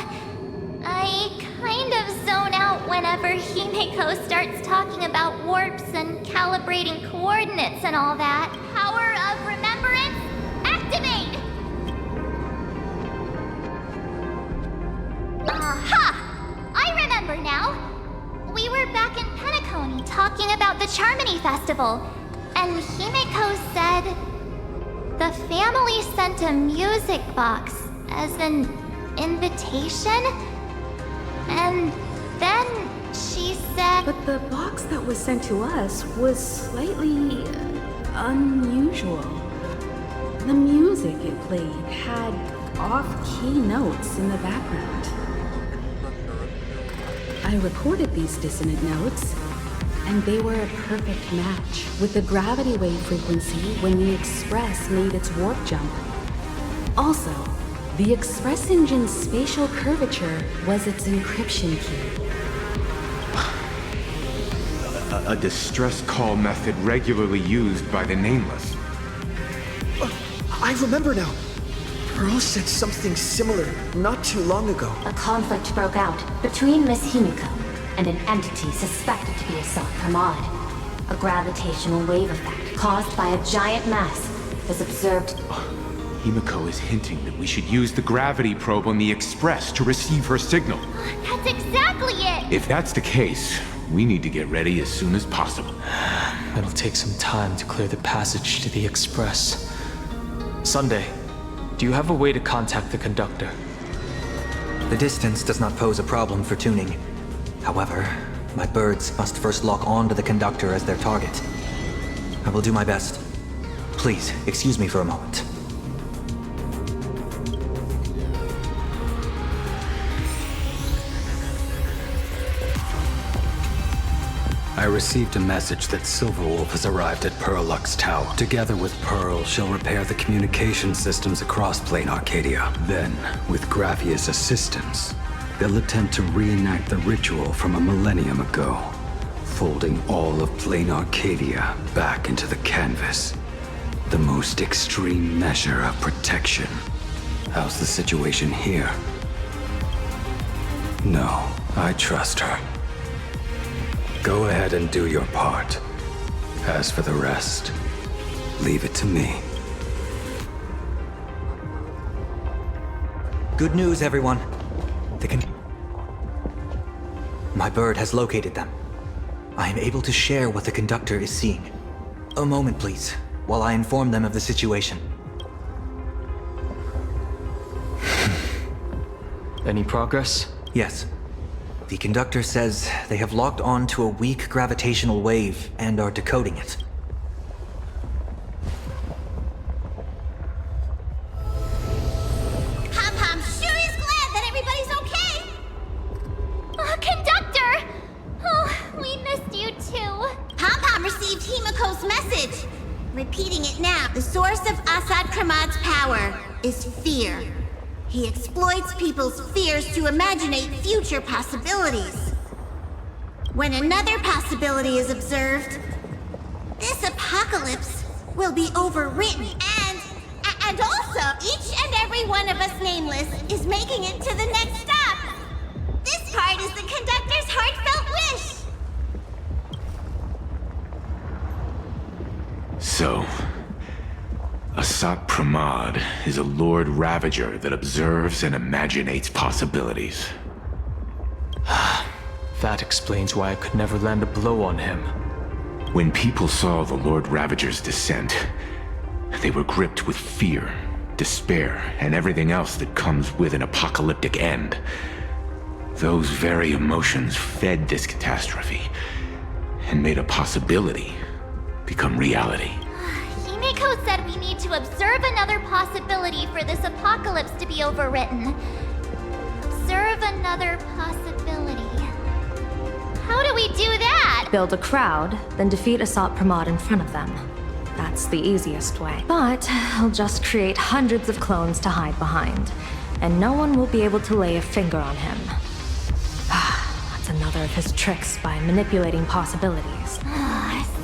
I kind of zone out whenever Himiko starts talking about warps and calibrating coordinates and all that. Power of remembrance, activate! Aha! I remember now. We were back in Penacony talking about the Charmony Festival, and Himiko said the family sent a music box as an invitation, and then she said...
But the box that was sent to us was slightly unusual. The music it played had off-key notes in the background. I recorded these dissonant notes, and they were a perfect match with the gravity wave frequency when the Express made its warp jump. Also, the Express engine's spatial curvature was its encryption key.
A distress call method regularly used by the Nameless.
I remember now. Pearl said something similar not too long ago.
A conflict broke out between Miss Himiko and an entity suspected to be Assad Pramad. A gravitational wave effect caused by a giant mass was observed.
Himiko is hinting that we should use the gravity probe on the Express to receive her signal.
That's exactly it!
If that's the case, we need to get ready as soon as possible.
It'll take some time to clear the passage to the Express. Sunday, do you have a way to contact the conductor?
The distance does not pose a problem for tuning. However, my birds must first lock on to the conductor as their target. I will do my best. Please, excuse me for a moment.
I received a message that Silverwolf has arrived at Pearlux Tower. Together with Pearl, she'll repair the communication systems across Planarcadia. Then, with Graphia's assistance, they'll attempt to reenact the ritual from a millennium ago, folding all of Planarcadia back into the canvas. The most extreme measure of protection. How's the situation here? No, I trust her. Go ahead and do your part. As for the rest, leave it to me.
Good news, everyone. My bird has located them. I am able to share what the conductor is seeing. A moment, please, while I inform them of the situation.
Any progress?
Yes. The conductor says they have locked on to a weak gravitational wave and are decoding it.
Pom-Pom sure is glad that everybody's okay! Conductor! Oh, we missed you too.
Pom-Pom received Himiko's message. Repeating it now. The source of Assad Kramad's power is fear. He exploits people's fears to imaginate future possibilities. When another possibility is observed, this apocalypse will be overwritten, and also, each and every one of us Nameless is making it to the next stop. This part is the conductor's heartfelt wish.
So, Asat Pramad is a Lord Ravager that observes and imaginates possibilities.
That explains why I could never land a blow on him.
When people saw the Lord Ravager's descent, they were gripped with fear, despair, and everything else that comes with an apocalyptic end. Those very emotions fed this catastrophe, and made a possibility become reality.
Himiko said we need to observe another possibility for this apocalypse to be overwritten. Observe another possibility. How do we do that?
Build a crowd, then defeat Asat Pramad in front of them. That's the easiest way. But I'll just create hundreds of clones to hide behind, and no one will be able to lay a finger on him. That's another of his tricks by manipulating possibilities.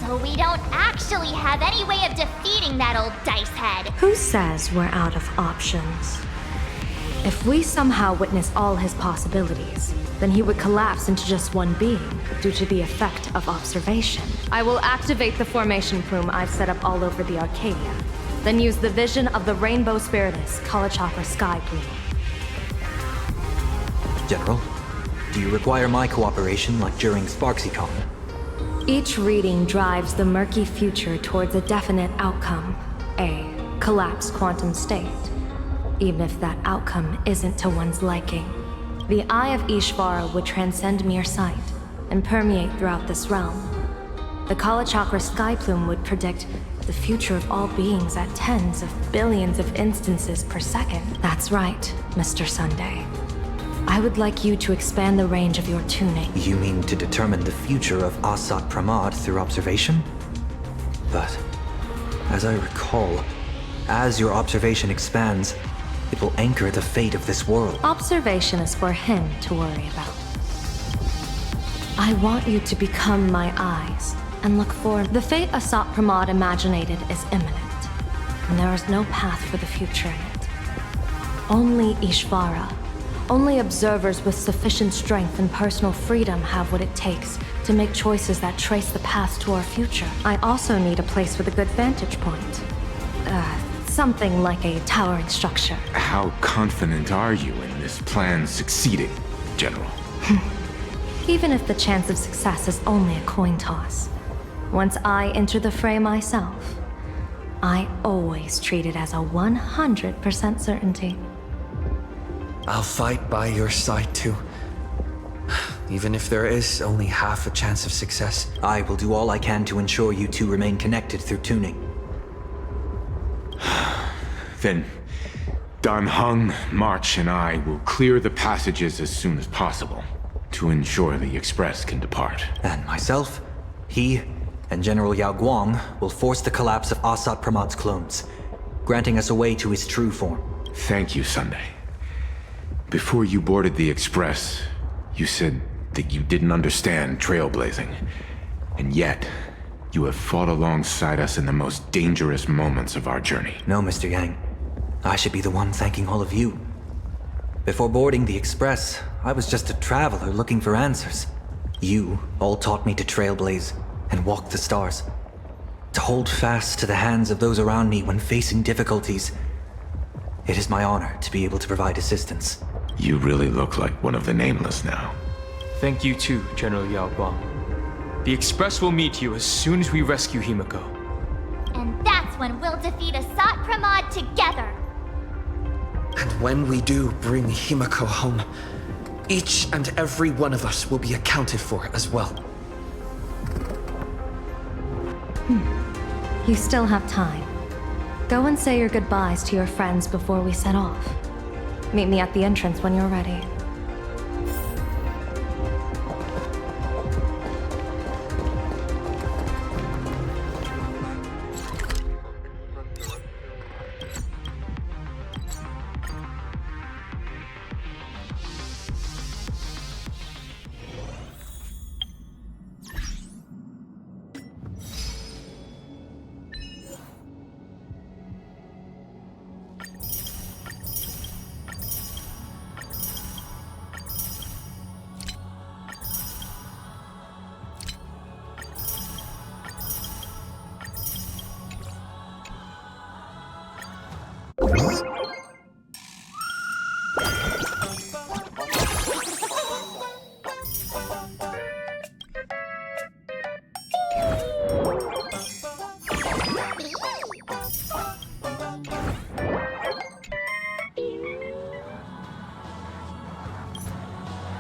So we don't actually have any way of defeating that old dice head.
Who says we're out of options? If we somehow witness all his possibilities, then he would collapse into just one being due to the effect of observation. I will activate the formation plume I've set up all over the Arcadia, then use the vision of the Rainbow Spiritus Kalachakra Sky Plume.
General, do you require my cooperation like during SparksyCon?
Each reading drives the murky future towards a definite outcome, a collapsed quantum state, even if that outcome isn't to one's liking. The Eye of Ishvara would transcend mere sight and permeate throughout this realm. The Kalachakra Sky Plume would predict the future of all beings at tens of billions of instances per second. That's right, Mr. Sunday. I would like you to expand the range of your tuning.
You mean to determine the future of Asat Pramad through observation? But, as I recall, as your observation expands, it will anchor the fate of this world.
Observation is for him to worry about. I want you to become my eyes and look for the fate Asat Pramad imaginated is imminent, and there is no path for the future in it. Only Ishvara, only observers with sufficient strength and personal freedom have what it takes to make choices that trace the path to our future. I also need a place with a good vantage point. Something like a towering structure.
How confident are you in this plan succeeding, General?
Even if the chance of success is only a coin toss, once I enter the fray myself, I always treat it as a 100% certainty.
I'll fight by your side too. Even if there is only half a chance of success.
I will do all I can to ensure you two remain connected through tuning.
Then, Dan Heng, March, and I will clear the passages as soon as possible to ensure the Express can depart.
And myself, he, and General Yao Guang will force the collapse of Asat Pramad's clones, granting us a way to his true form.
Thank you, Sunday. Before you boarded the Express, you said that you didn't understand trailblazing, and yet you have fought alongside us in the most dangerous moments of our journey.
No, Mr. Yang. I should be the one thanking all of you. Before boarding the Express, I was just a traveler looking for answers. You all taught me to trailblaze and walk the stars. To hold fast to the hands of those around me when facing difficulties. It is my honor to be able to provide assistance.
You really look like one of the Nameless now.
Thank you too, General Yao Guang. The Express will meet you as soon as we rescue Himiko.
And that's when we'll defeat Asat Pramad together.
And when we do bring Himiko home, each and every one of us will be accounted for as well.
You still have time. Go and say your goodbyes to your friends before we set off. Meet me at the entrance when you're ready.